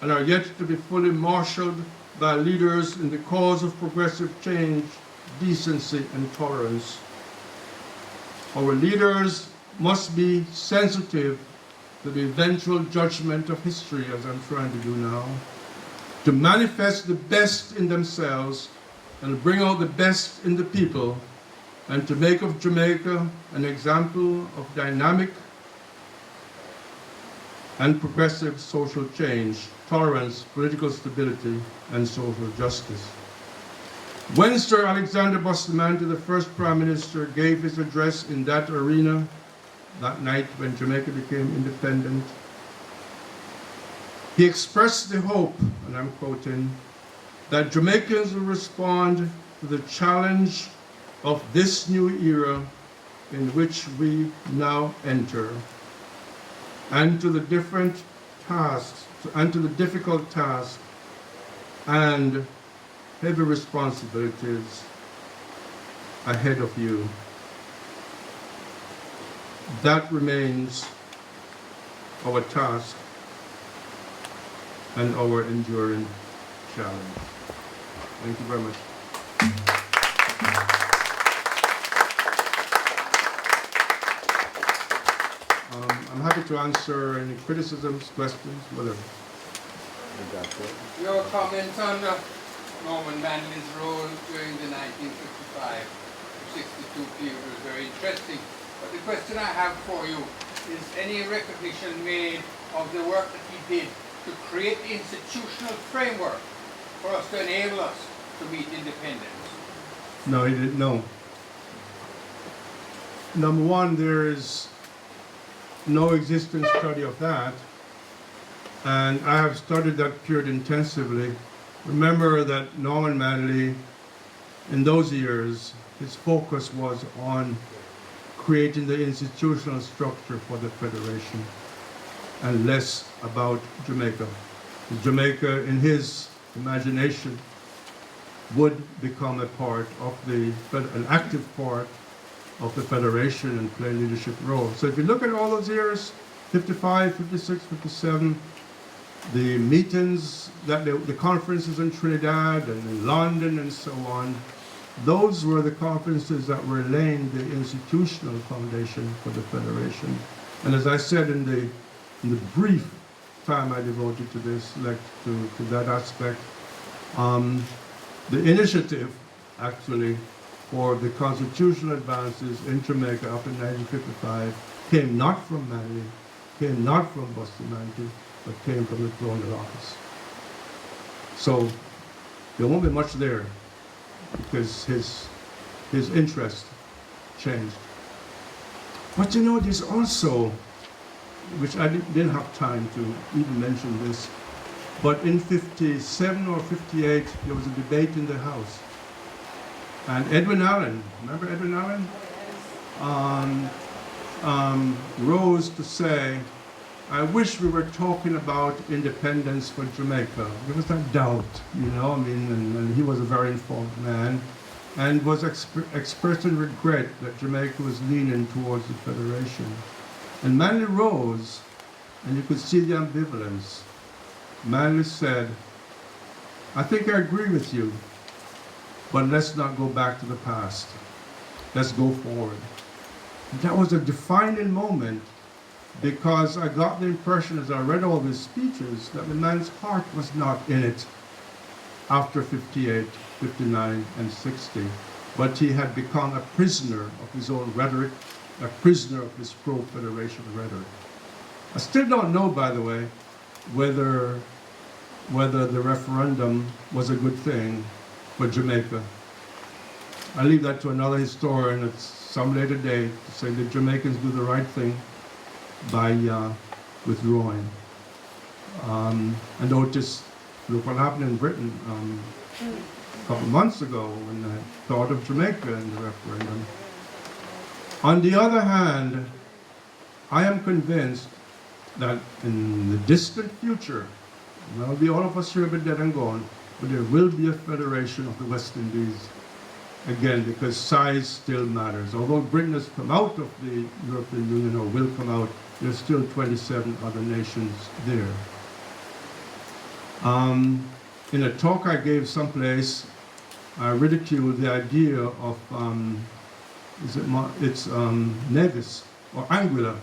and are yet to be fully marshaled by leaders in the cause of progressive change, decency, and tolerance. Our leaders must be sensitive to the eventual judgment of history, as I'm trying to do now, to manifest the best in themselves and bring out the best in the people, and to make of Jamaica an example of dynamic and progressive social change, tolerance, political stability, and social justice. When Sir Alexander Bustamante, the first Prime Minister, gave his address in that arena that night when Jamaica became independent, he expressed the hope, and I'm quoting, that Jamaicans will respond to the challenge of this new era in which we now enter, and to the different tasks, and to the difficult tasks and heavy responsibilities ahead of you. That remains our task and our enduring challenge. Thank you very much. I'm happy to answer any criticisms, questions, whatever. Your comments on Norman Manley's role during the 1955-62 period was very interesting. But the question I have for you is any recognition made of the work that he did to create the institutional framework for us to enable us to meet independence? No, he didn't. No. Number one, there is no existing study of that, and I have studied that period intensively. Remember that Norman Manley, in those years, his focus was on creating the institutional structure for the Federation and less about Jamaica. Jamaica, in his imagination, would become a part of an active part of the Federation and play a leadership role. So if you look at all those years, 55, 56, 57, the meetings, the conferences in Trinidad and in London and so on, those were the conferences that were laying the institutional foundation for the Federation. And as I said in the brief time I devoted to this, to that aspect, the initiative actually for the constitutional advances in Jamaica after 1955 came not from Manley, came not from Bustamante, but came from the colonial office. So there won't be much there because his interest changed. But you know, there's also which I didn't have time to even mention this, but in 57 or 58, there was a debate in the House. And Edwin Allen, remember Edwin Allen? Rose to say, I wish we were talking about independence for Jamaica. There was that doubt, you know, I mean, and he was a very informed man, and was expressing regret that Jamaica was leaning towards the Federation. And Manley rose, and you could see the ambivalence. Manley said, I think I agree with you, but let's not go back to the past. Let's go forward. That was a defining moment, because I got the impression as I read all these speeches that the man's heart was not in it after 58, 59, and 60, but he had become a prisoner of his own rhetoric, a prisoner of his pro-federation rhetoric. I still don't know, by the way, whether the referendum was a good thing for Jamaica. I leave that to another historian at some later day to say the Jamaicans do the right thing by withdrawing. And notice, look what happened in Britain a couple months ago when they thought of Jamaica in the referendum. On the other hand, I am convinced that in the distant future, well, all of us here will be dead and gone, but there will be a federation of the West Indies again, because size still matters. Although Britain has come out of the European Union, or will come out, there's still 27 other nations there. In a talk I gave someplace, I ridiculed the idea of, Nevis, or Anguilla,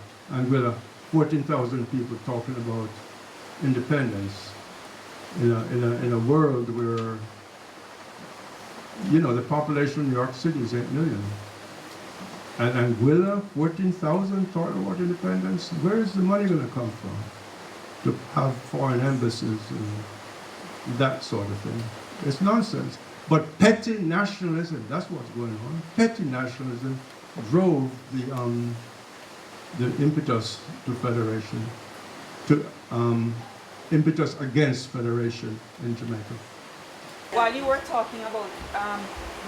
14,000 people talking about independence in a world where, you know, the population of New York City is 8 million. And Anguilla, 14,000 talking about independence? Where is the money going to come from to have foreign embassies and that sort of thing? It's nonsense. But petty nationalism, that's what's going on. Petty nationalism drove the impetus to federation, to impetus against federation in Jamaica. While you were talking about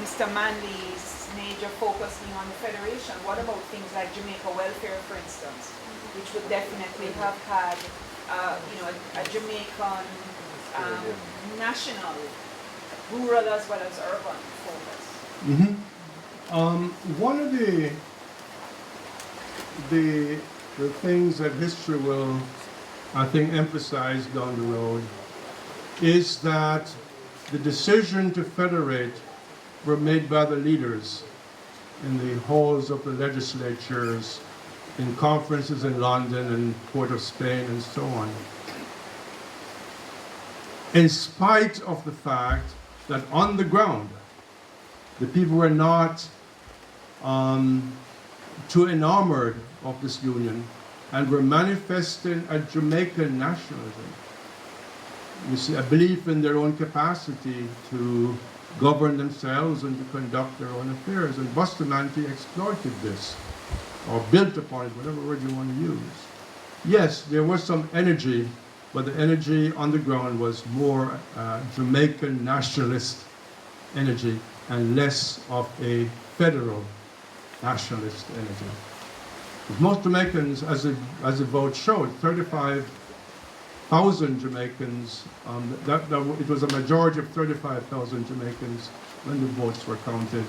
Mr. Manley's major focusing on the federation, what about things like Jamaica welfare, for instance, which would definitely have had, a Jamaican national, rural as well as urban focus? Mm-hmm. One of the things that history will, I think, emphasize down the road is that the decision to federate were made by the leaders in the halls of the legislatures, in conferences in London and Port of Spain and so on. In spite of the fact that on the ground, the people were not too enamored of this union and were manifesting a Jamaican nationalism. You see, a belief in their own capacity to govern themselves and to conduct their own affairs. And Bustamante exploited this, or built upon it, whatever word you want to use. Yes, there was some energy, but the energy on the ground was more Jamaican nationalist energy and less of a federal nationalist energy. Most Jamaicans, as the vote showed, 35,000 Jamaicans, it was a majority of 35,000 Jamaicans when the votes were counted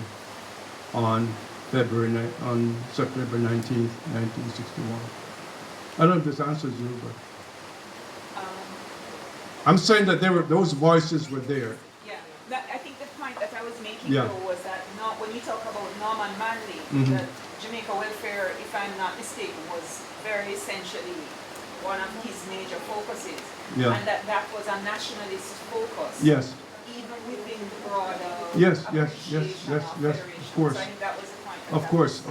on September 19th, 1961. I don't know if this answers you, but I'm saying that those voices were there. Yeah, I think the point that I was making though was that when you talk about Norman Manley, the Jamaica welfare, if I'm not mistaken, was very essentially one of his major focuses, and that was a nationalist focus. Yes. Even within the broader yes, of course. So I think that was the point. Of course,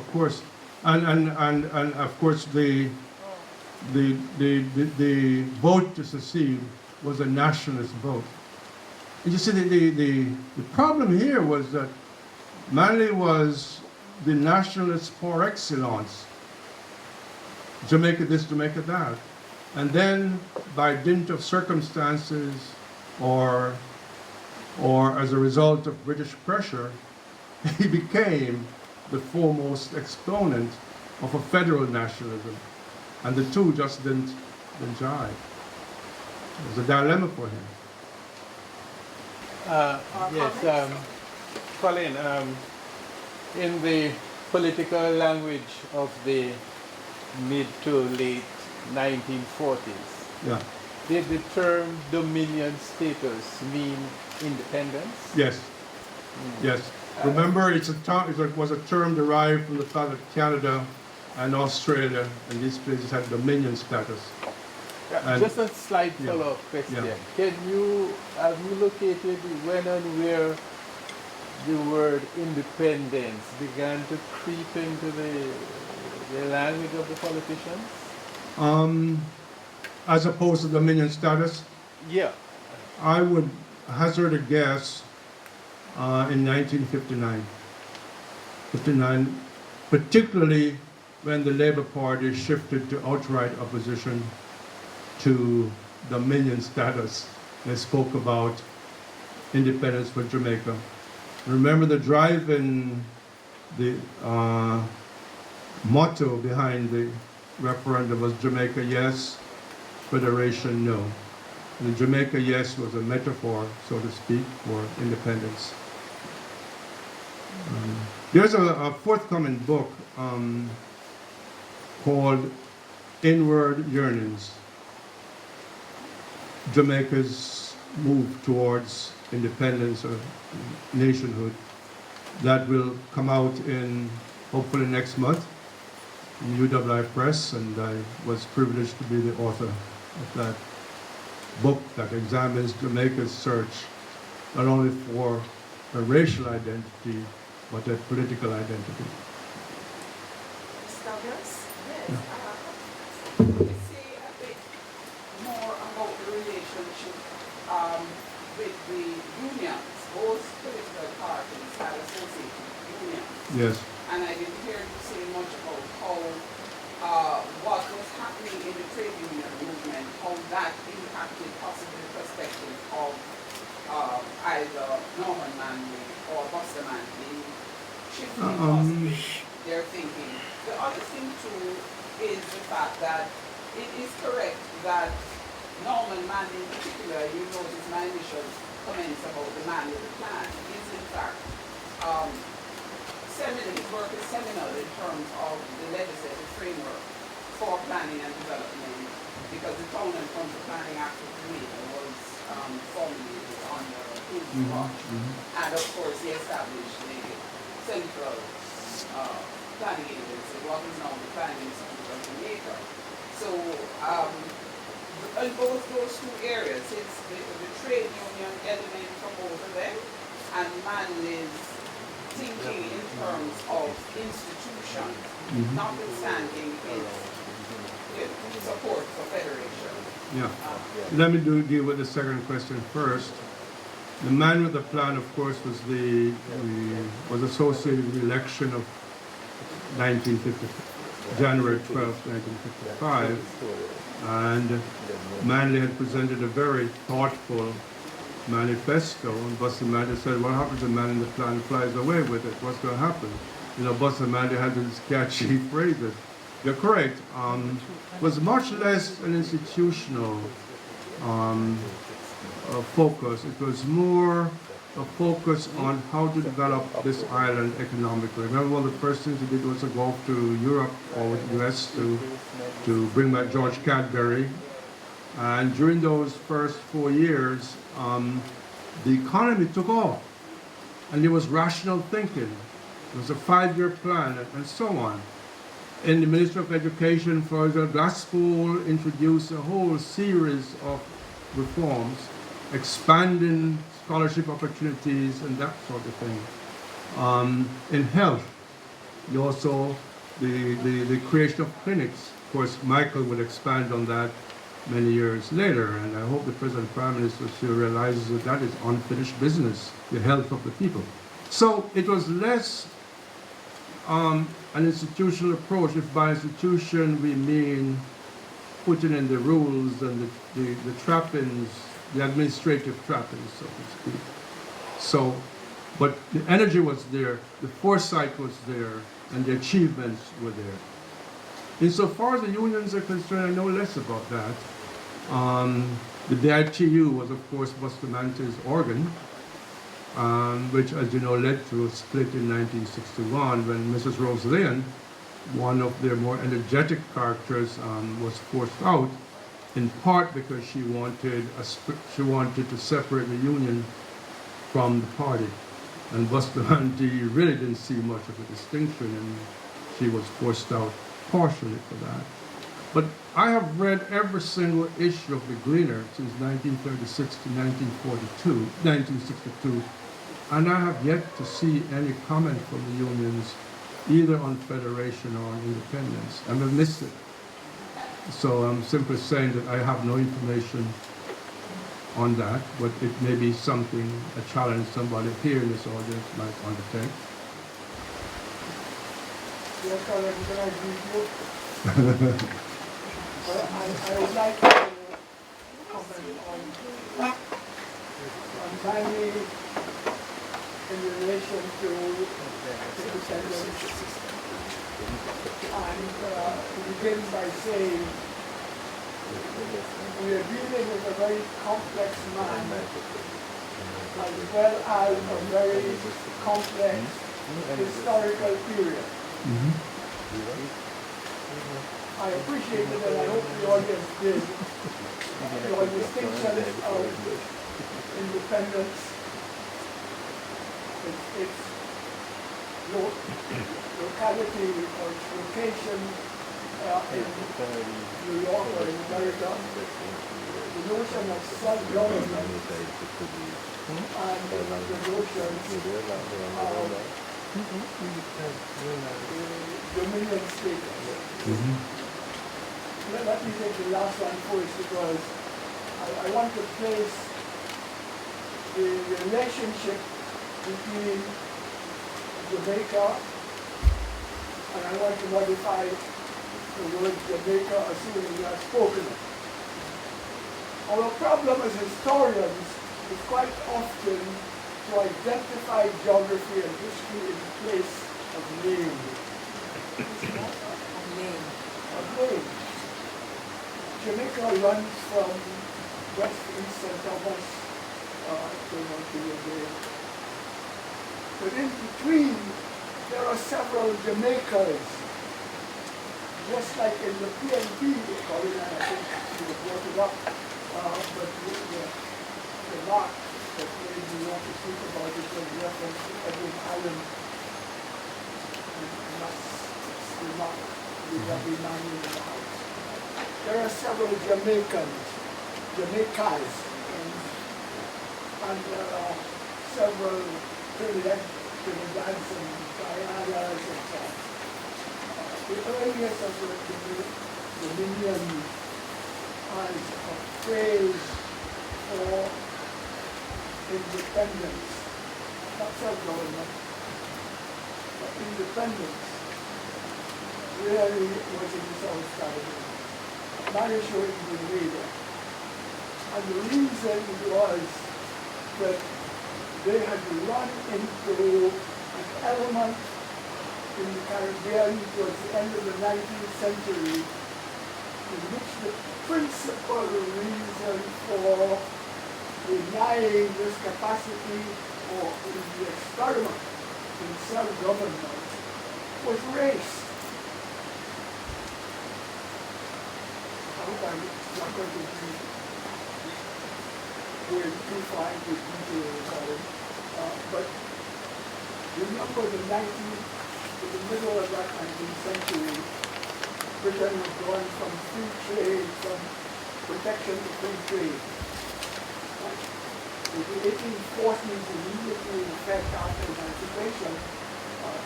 and of course the vote to secede was a nationalist vote. And you see, the problem here was that Manley was the nationalist par excellence. Jamaica this, Jamaica that. And then, by dint of circumstances or as a result of British pressure, he became the foremost exponent of a federal nationalism. And the two just didn't jive. It was a dilemma for him. Yes, Colin, in the political language of the mid to late 1940s, Yeah. did the term dominion status mean independence? Yes. Yes. Remember, it was a term derived from the fact that Canada and Australia and these places had dominion status. And just a slight follow-up question. Yeah. Have you located when and where the word independence began to creep into the language of the politicians? As opposed to dominion status, Yeah. I would hazard a guess in 1959. 59, particularly when the Labour Party shifted to outright opposition to dominion status. They spoke about independence for Jamaica. Remember the drive in the motto behind the referendum was Jamaica yes, Federation no. And the Jamaica yes was a metaphor, so to speak, for independence. There's a forthcoming book called Inward Yearnings, Jamaica's move towards independence or nationhood, that will come out in hopefully next month in UWI Press, and I was privileged to be the author of that book that examines Jamaica's search not only for a racial identity but a political identity. Ms. Douglas? Yes. Yeah. Can you say a bit more about the relationship with the unions? Both political parties had associated unions. Yes. And I didn't hear you say much about how what was happening in the trade union movement, how that impacted possibly the perspective of either Norman Manley or Bustamante, shifting possibly their thinking. The other thing too is the fact that it is correct that Norman Manley in particular, you notice my initial comments about the Manley plan, is in fact his work is seminal in terms of the legislative framework for planning and development, because the Town and Council Planning Act of Jamaica was formulated under his watch, and of course he established the Central Planning Agency, what is now the Planning Institute of Jamaica. So in both those two areas, it's the trade union element from both of them, and Manley's thinking in terms of institutions, notwithstanding his support for federation. Yeah. Let me deal with the second question first. The man with the plan, of course, was was associated with the election of January 12, 1955, and Manley had presented a very thoughtful manifesto, and Bustamante said, what happens if the man in the plan flies away with it? What's going to happen? You know, Bustamante had these catchy phrases. You're correct. Was much less an institutional focus. It was more a focus on how to develop this island economically. Remember, one of the first things he did was to go off to Europe or the US to bring back George Cadbury. And during those first 4 years, the economy took off, and there was rational thinking. There was a 5-year plan, and so on. And the Minister of Education, for the Glasspool, introduced a whole series of reforms, expanding scholarship opportunities and that sort of thing. In health, you also the creation of clinics. Of course, Michael will expand on that many years later, and I hope the President Prime Minister still realizes that that is unfinished business, the health of the people. So it was less an institutional approach, if by institution we mean putting in the rules and the trappings, the administrative trappings, so to speak. So, but the energy was there, the foresight was there, and the achievements were there. Insofar as the unions are concerned, I know less about that. The BITU was, of course, Bustamante's organ, which, as you know, led to a split in 1961 when Mrs. Rose Lynn, one of their more energetic characters, was forced out, in part because she wanted to separate the union from the party. And Bustamante really didn't see much of a distinction, and she was forced out partially for that. But I have read every single issue of the Gleaner since 1936 to 1962, and I have yet to see any comment from the unions either on federation or on independence. I have missed it. So I'm simply saying that I have no information on that, but it may be something, a challenge somebody here in this audience might undertake. Yes, Colin, can I greet you? Well, I would like to comment on Manley in relation to independence. And to begin by saying we are dealing with a very complex man, as well as a very complex historical period. I appreciate it, and I hope the audience did. Your distinction of independence, its locality or its location in New York or in America, the notion of self-government, and the notion of dominion status. Let me take the last one first, because I want to place the relationship between Jamaica, and I want to modify the word Jamaica as soon as we have spoken it. Our problem as historians is quite often to identify geography and history in place of name. Of name. Jamaica runs from West East St. Thomas to Montreal Bay. But in between, there are several Jamaicas. Just like in the PNP, Colin, I think you brought it up, but the mark that made me want to speak about it was reference to Edwin Allen. And that's the mark we have been manning in the house. There are several Jamaicans, Jamaicas, and there are several Trinidadians and Guyanas and so on. The earliest of the Dominion has a phrase for independence, not self-government, but independence, really was in the South Carolina. Managed to invade it. And the reason was that they had run into an element in the Caribbean towards the end of the 19th century in which the principal reason for denying this capacity or the experiment in self-government was race. I hope I'm not going to be going too far into details on it, but remember in the middle of that 19th century, Britain was going from free trade, from protection to free trade. With the 1840s immediately in effect after emancipation,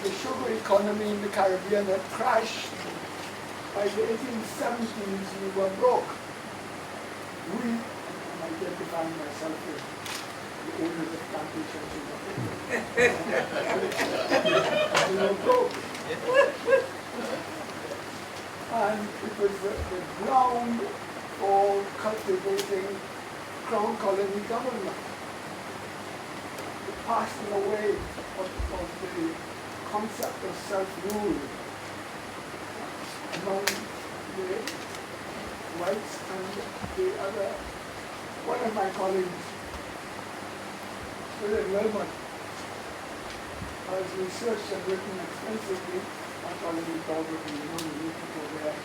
the sugar economy in the Caribbean had crashed. By the 1870s, we were broke. I'm identifying myself with the owners of plantations. We were broke. And it was the ground for cultivating crown colony government, the passing away of the concept of self-rule among the whites and the other. One of my colleagues, William Wilmot, has researched and written extensively on colony poverty, the people there,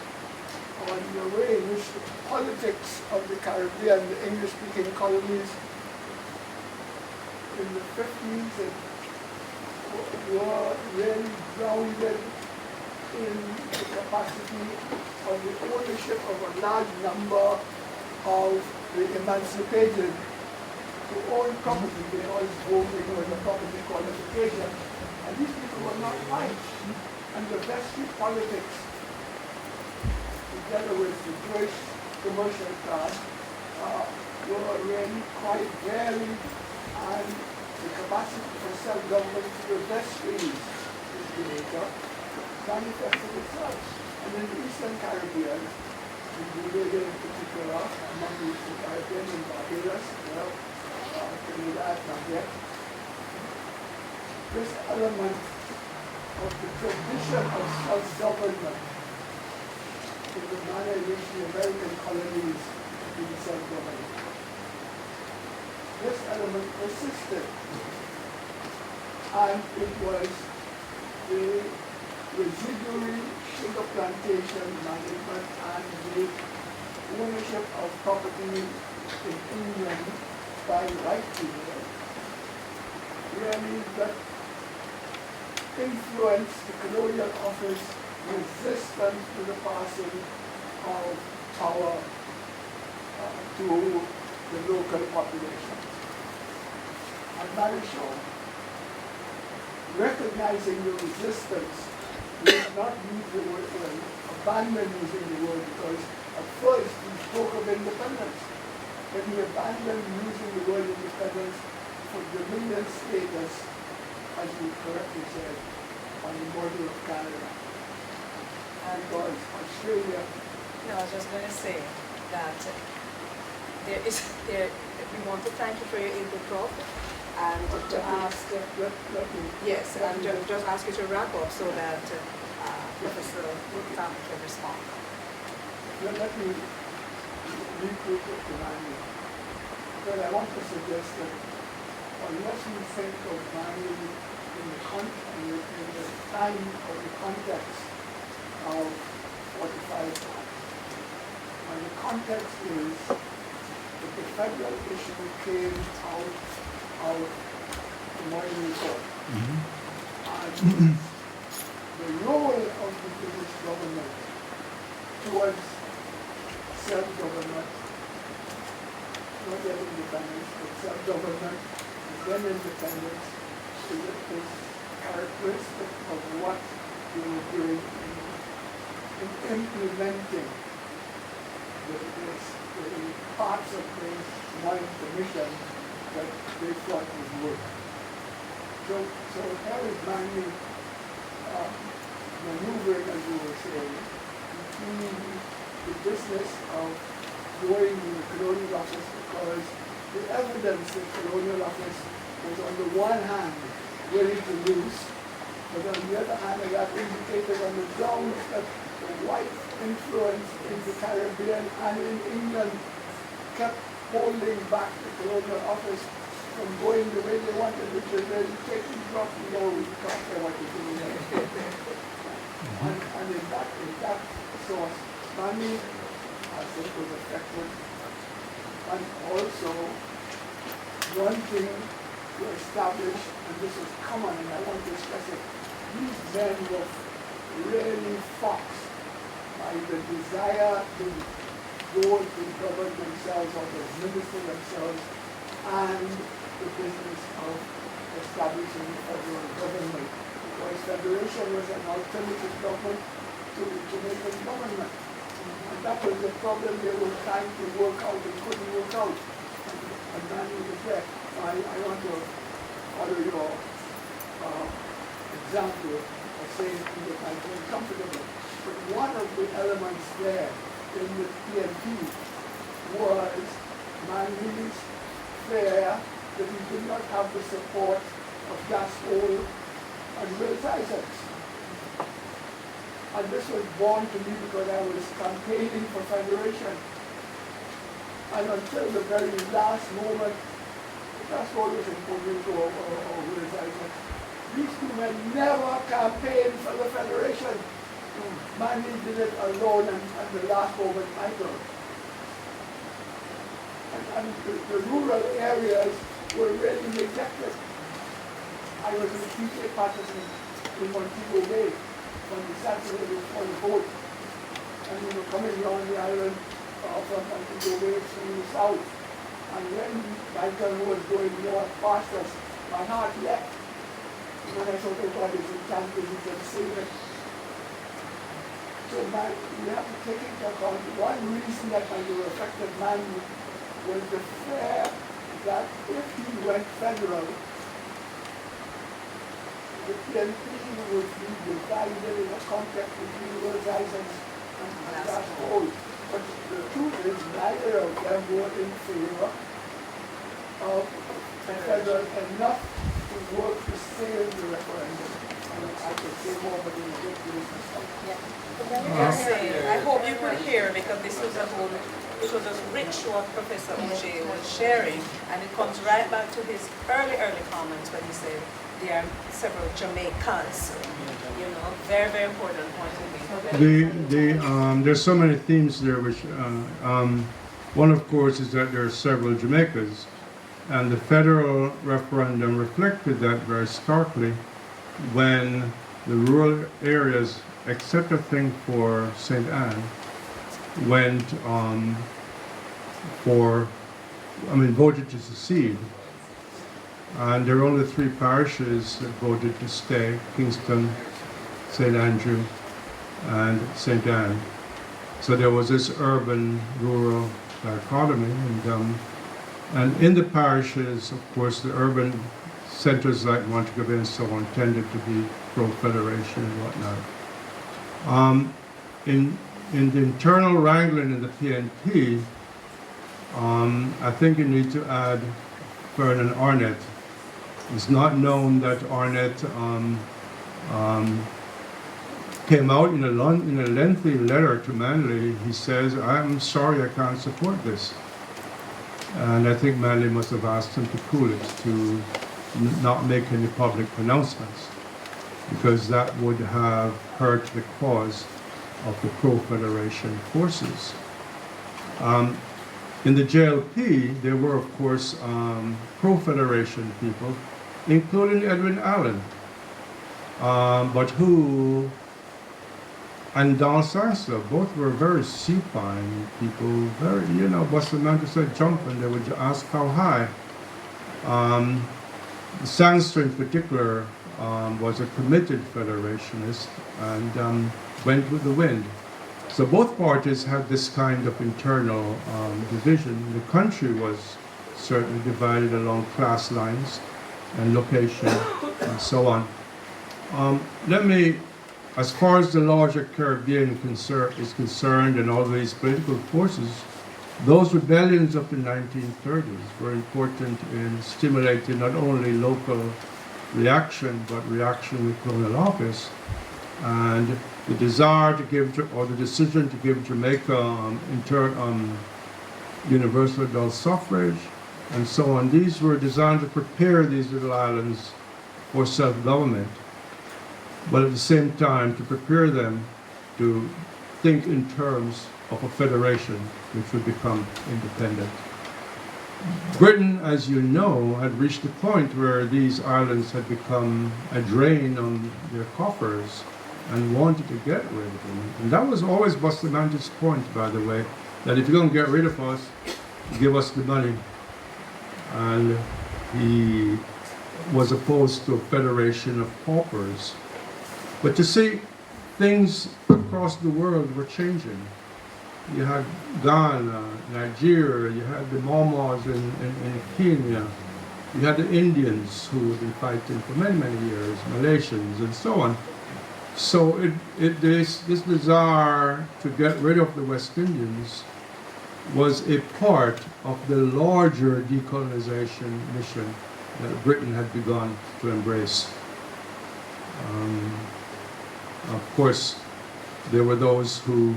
on the way in which the politics of the Caribbean, the English-speaking colonies in the 50s were really grounded in the capacity of the ownership of a large number of the emancipated to own property. They always voting with a property qualification. And these people were not white. And the vested politics, together with the Jewish commercial class, were really quite varied, and the capacity for self-government to the vestries in Jamaica manifested itself. And in the Eastern Caribbean, in Jamaica in particular, among the Eastern Caribbean and Barbados, Trinidad, not yet, this element of the tradition of self-government in the manner in which the American colonies been self-governing. This element persisted, and it was the residuary sugar plantation management and the ownership of property in England by white people really that influenced the colonial office resistance to the passing of power to the local population. And Mary Shaw, recognizing the resistance, did not use the word, abandon using the word, because at first he spoke of independence, but he abandoned using the word independence for dominion status, as you correctly said, on the model of Canada. Because Australia. No, I was just going to say that we want to thank you for your input, Prof, and to ask. Yes, and just ask you to wrap up so that Professor Tam can respond. Let me regroup it to Manley. But I want to suggest that unless we think of Manley in the time or the context of 45 Act, and the context is that the federal issue came out of the Manley Court. And the role of the British government towards self-government, not yet independence, but self-government, and then independence, is characteristic of what they were doing in implementing the parts of the Wine Commission that they thought would work. So here is Manley maneuvering, as you were saying, between the business of going to the colonial office, because the evidence in the colonial office was on the one hand willing to lose, but on the other hand it got indicated on the grounds that the white influence in the Caribbean and in England kept holding back the colonial office from going the way they wanted, which is really taking drop, we can't care what you're doing there. And in that source, Manley, I think, was effective. And also, one thing to establish, and this is common, and I want to stress it, these men were really foxed by the desire to go to govern themselves or to administer themselves, and the business of establishing the federal government. Because federation was an alternative government to the Jamaican government. And that was the problem they were trying to work out and couldn't work out. And Manley was there. I want to follow your example of saying that I feel comfortable. But one of the elements there in the PNP was Manley's fear that he did not have the support of Gaskell and Will Isaacs. And this was born to me because I was campaigning for federation. And until the very last moment, Gaskell was in Puerto or Will Isaacs. These two men never campaigned for the federation. Manley did it alone, and at the last moment, Michael. And the rural areas were really rejected. I was in the PTA Patterson in Montego Bay on the Saturday before the vote. And we were coming down the island from Montego Bay to the south. And when Michael was going north past us, my heart leapt. And I thought, oh God, it's a chance that we can save it. So we have to take into account one reason that might have affected Manley was the fear that if he went federal, the PNP would be divided in a conflict between Will Isaacs and Gaskell. But the truth is, neither of them were in favor of federal enough to work to save the referendum. I could say more, but in a good place. I hope you could hear, because this was a rich what Professor O'Shea was sharing, and it comes right back to his early comments when he said there are several Jamaicans. You know, very, very important point to me. There's so many themes there, which one, of course, is that there are several Jamaicas, and the federal referendum reflected that very starkly when the rural areas, except I think for St. Anne, went voted to secede. And there were only 3 parishes that voted to stay: Kingston, St. Andrew, and St. Anne. So there was this urban-rural dichotomy, and in the parishes, of course, the urban centers like Montego Bay and so on tended to be pro-federation and whatnot. In the internal wrangling in the PNP, I think you need to add Vernon Arnett. It's not known that Arnett came out in a lengthy letter to Manley. He says, "I'm sorry, I can't support this." And I think Manley must have asked him to cool it, to not make any public pronouncements, because that would have hurt the cause of the pro-federation forces. In the JLP, there were, of course, pro-federation people, including Edwin Allen, but who, and Don Sarsa, both were very supine people, very, Bustamante said jump, and they would ask how high. Sangster in particular was a committed federationist and went with the wind. So both parties had this kind of internal division. The country was certainly divided along class lines and location and so on. As far as the larger Caribbean is concerned and all these political forces, those rebellions of the 1930s were important in stimulating not only local reaction, but reaction with colonial office. And the desire to give, or the decision to give Jamaica universal adult suffrage, and so on. These were designed to prepare these little islands for self-government, but at the same time to prepare them to think in terms of a federation which would become independent. Britain, as you know, had reached a point where these islands had become a drain on their coffers and wanted to get rid of them. And that was always Bustamante's point, by the way, that if you're going to get rid of us, give us the money. And he was opposed to a federation of paupers. But you see, things across the world were changing. You had Ghana, Nigeria, you had the Mamas in Kenya, you had the Indians who had been fighting for many, many years, Malaysians and so on. So this desire to get rid of the West Indians was a part of the larger decolonization mission that Britain had begun to embrace. Of course, there were those who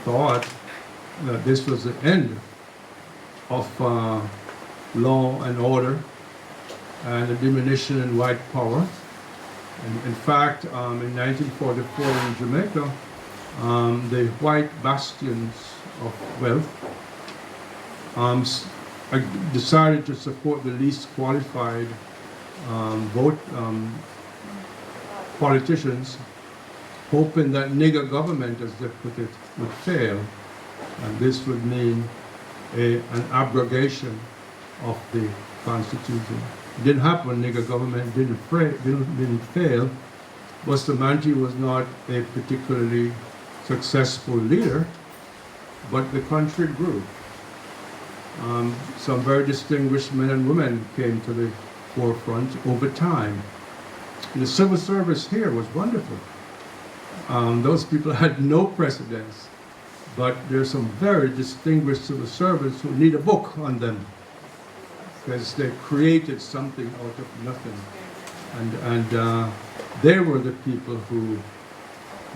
thought that this was the end of law and order and a diminution in white power. And in fact, in 1944 in Jamaica, the white bastions of wealth decided to support the least qualified politicians, hoping that nigger government, as they put it, would fail, and this would mean an abrogation of the Constitution. It didn't happen. Nigger government didn't fail. Bustamante was not a particularly successful leader, but the country grew. Some very distinguished men and women came to the forefront over time. The civil service here was wonderful. Those people had no precedence, but there's some very distinguished civil servants who need a book on them because they created something out of nothing. And they were the people who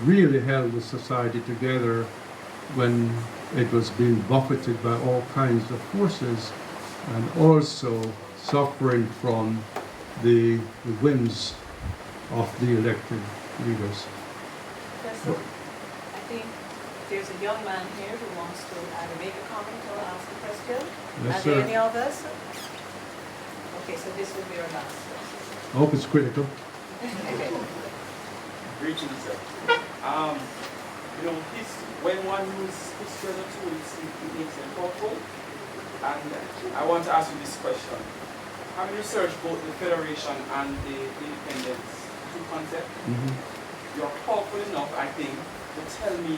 really held the society together when it was being buffeted by all kinds of forces and also suffering from the whims of the elected leaders. Professor, I think there's a young man here who wants to either make a comment or ask a question. Yes, Are sir. there any others? Okay, so this will be our last. I hope it's critical. Greetings, sir. When one uses history as a tool, it makes it powerful. And I want to ask you this question. Having researched both the Federation and the independence two concepts, you're powerful enough, I think, to tell me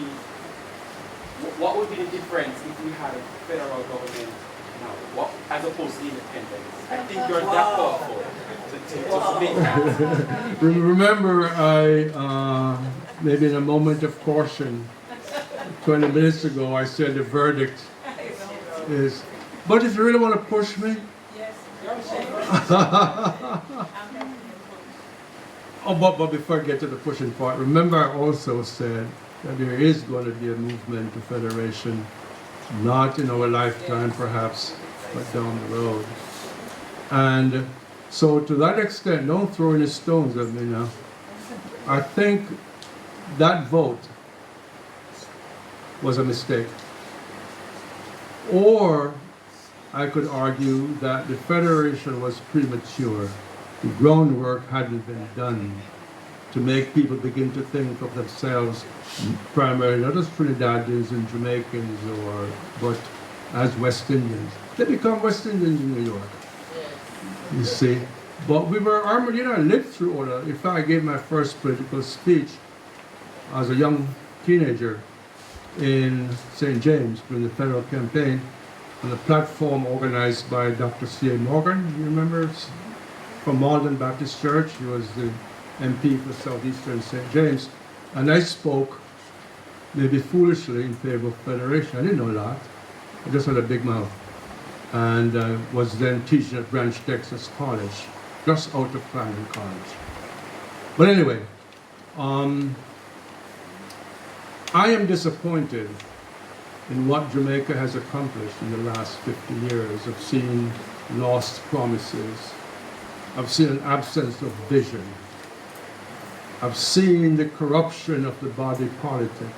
what would be the difference if we had a federal government now, as opposed to independence. I think you're that powerful to make that. Remember, I, maybe in a moment of caution, 20 minutes ago, I said the verdict is, but if you really want to push me, oh, but before I get to the pushing part, remember I also said that there is going to be a movement to federation, not in our lifetime perhaps, but down the road. And so to that extent, don't throw any stones at me now. I think that vote was a mistake. Or I could argue that the federation was premature. The groundwork hadn't been done to make people begin to think of themselves primarily not as Trinidadians and Jamaicans but as West Indians. They become West Indians in New York. You see. But we were armored, I lived through all that. In fact, I gave my first political speech as a young teenager in St. James during the federal campaign on a platform organized by Dr. C.A. Morgan, you remember, from Malden Baptist Church. He was the MP for Southeastern St. James. And I spoke, maybe foolishly, in favor of federation. I didn't know that. I just had a big mouth. And was then teaching at Branch, Texas College, just out of Clarendon College. But anyway, I am disappointed in what Jamaica has accomplished in the last 50 years. I've seen lost promises. I've seen an absence of vision. I've seen the corruption of the body politic.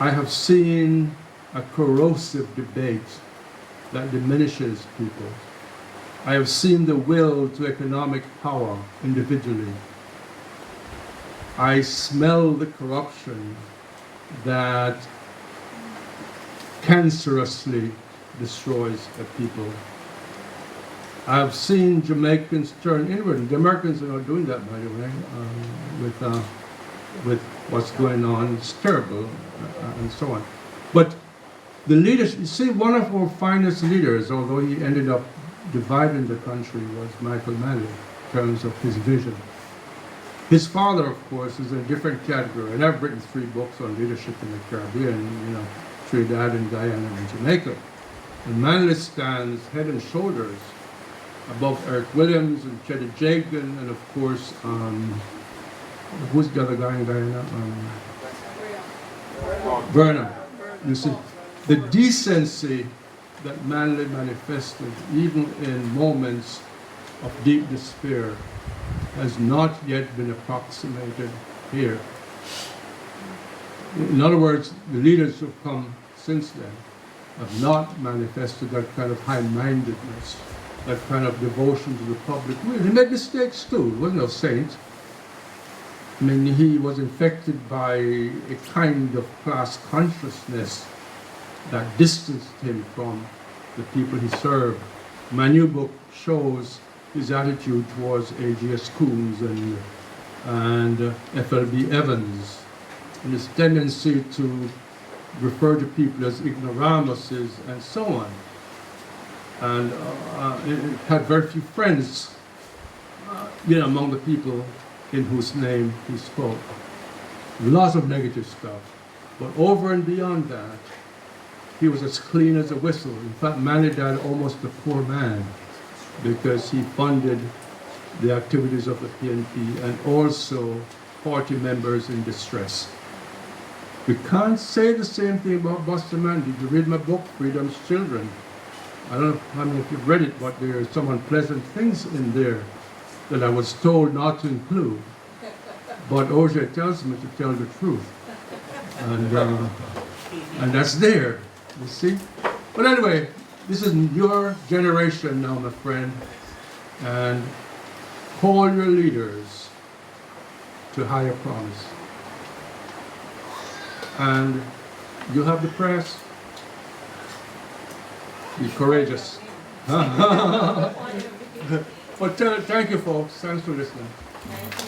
I have seen a corrosive debate that diminishes people. I have seen the will to economic power individually. I smell the corruption that cancerously destroys a people. I've seen Jamaicans turn inward. The Americans are not doing that, by the way, with what's going on. It's terrible, and so on. But the leadership, you see, one of our finest leaders, although he ended up dividing the country, was Michael Manley in terms of his vision. His father, of course, is in a different category, and I've written 3 books on leadership in the Caribbean, you know, Trinidad and Guyana and Jamaica. And Manley stands head and shoulders above Eric Williams and Chetty Jagan, and of course, who's the other guy in Guyana? Vernon. You see, the decency that Manley manifested, even in moments of deep despair, has not yet been approximated here. In other words, the leaders who have come since then have not manifested that kind of high-mindedness, that kind of devotion to the public. Well, he made mistakes too. He wasn't a saint. I mean, he was infected by a kind of class consciousness that distanced him from the people he served. My new book shows his attitude towards A.G.S. Coombs and F.L.B. Evans, and his tendency to refer to people as ignoramuses and so on. And it had very few friends, among the people in whose name he spoke. Lots of negative stuff. But over and beyond that, he was as clean as a whistle. In fact, Manley died almost a poor man because he funded the activities of the PNP and also party members in distress. We can't say the same thing about Bustamante. If you read my book, Freedom's Children, I don't know how many of you've read it, but there are some unpleasant things in there that I was told not to include. But OJ tells me to tell the truth. And that's there, you see? But anyway, this is your generation now, my friend, and call your leaders to higher promise. And you have the press. Be courageous. But thank you, folks. Thanks for listening. Thank you.